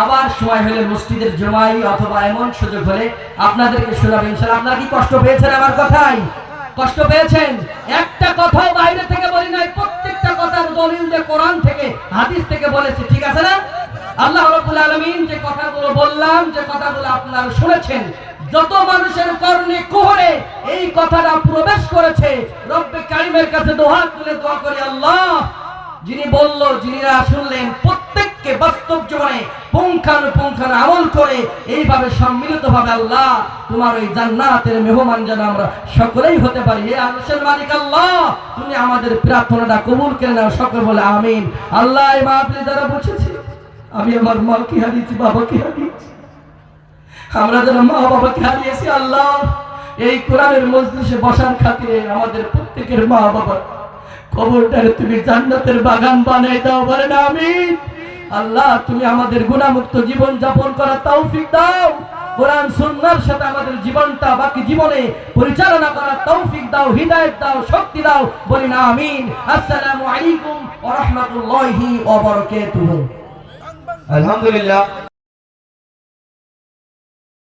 আবার সময় হলে মসজিদের জমাই অথবা এমন সুযোগ হলে আপনাদেরকে শোনাবো ইনশাআল্লাহ। আপনারা কি কষ্ট পেয়েছেন আমার কথায়? কষ্ট পেয়েছেন? একটা কথাও বাইরে থেকে বলি নাই, প্রত্যেকটা কথার দলিল যে কোরআন থেকে হাদিস থেকে বলেছে, ঠিক আছে না? আল্লাহ রাব্বুল আলামিন যে কথাগুলো বললাম, যে কথাগুলো আপনারা শুনেছেন, যত মানুষের কর্ণে কোহরে এই কথাটা প্রবেশ করেছে, রব্বে কারীমের কাছে দোয়া তুলে দোয়া করি, আল্লাহ যিনি বলল, যিনিরা শুনলেন, প্রত্যেককে বাস্তব জীবনে পুঙ্খানুপুঙ্খানু আমল করে এইভাবে সম্মিলিতভাবে আল্লাহ তোমার ওই জান্নাতের মেহমান যেন আমরা সকলেই হতে পারি। হে আরশের মালিক আল্লাহ, তুমি আমাদের প্রার্থনাটা কবুল করে নাও। সকলে বলে আমিন। আল্লাহ এই মাহফিলে যারা বসেছি, আমি আমার মাকে হারিয়েছি, বাবাকে হারিয়েছি, আমরা যারা মা বাবাকে হারিয়েছি, আল্লাহ এই কোরআনের মজলিসে বসার খাতিরে আমাদের প্রত্যেকের মা বাবা কবরটারে তুমি জান্নাতের বাগান বানাই দাও, বলেন আমিন। আল্লাহ তুমি আমাদের গুনাহমুক্ত জীবন যাপন করার তৌফিক দাও। কোরআন সুন্নাহর সাথে আমাদের জীবনটা বাকি জীবনে পরিচালনা করার তৌফিক দাও, হিদায়াত দাও, শক্তি দাও, বলেন আমিন। আসসালামু আলাইকুম ওয়া রাহমাতুল্লাহি ওয়া বারাকাতুহু। আলহামদুলিল্লাহ।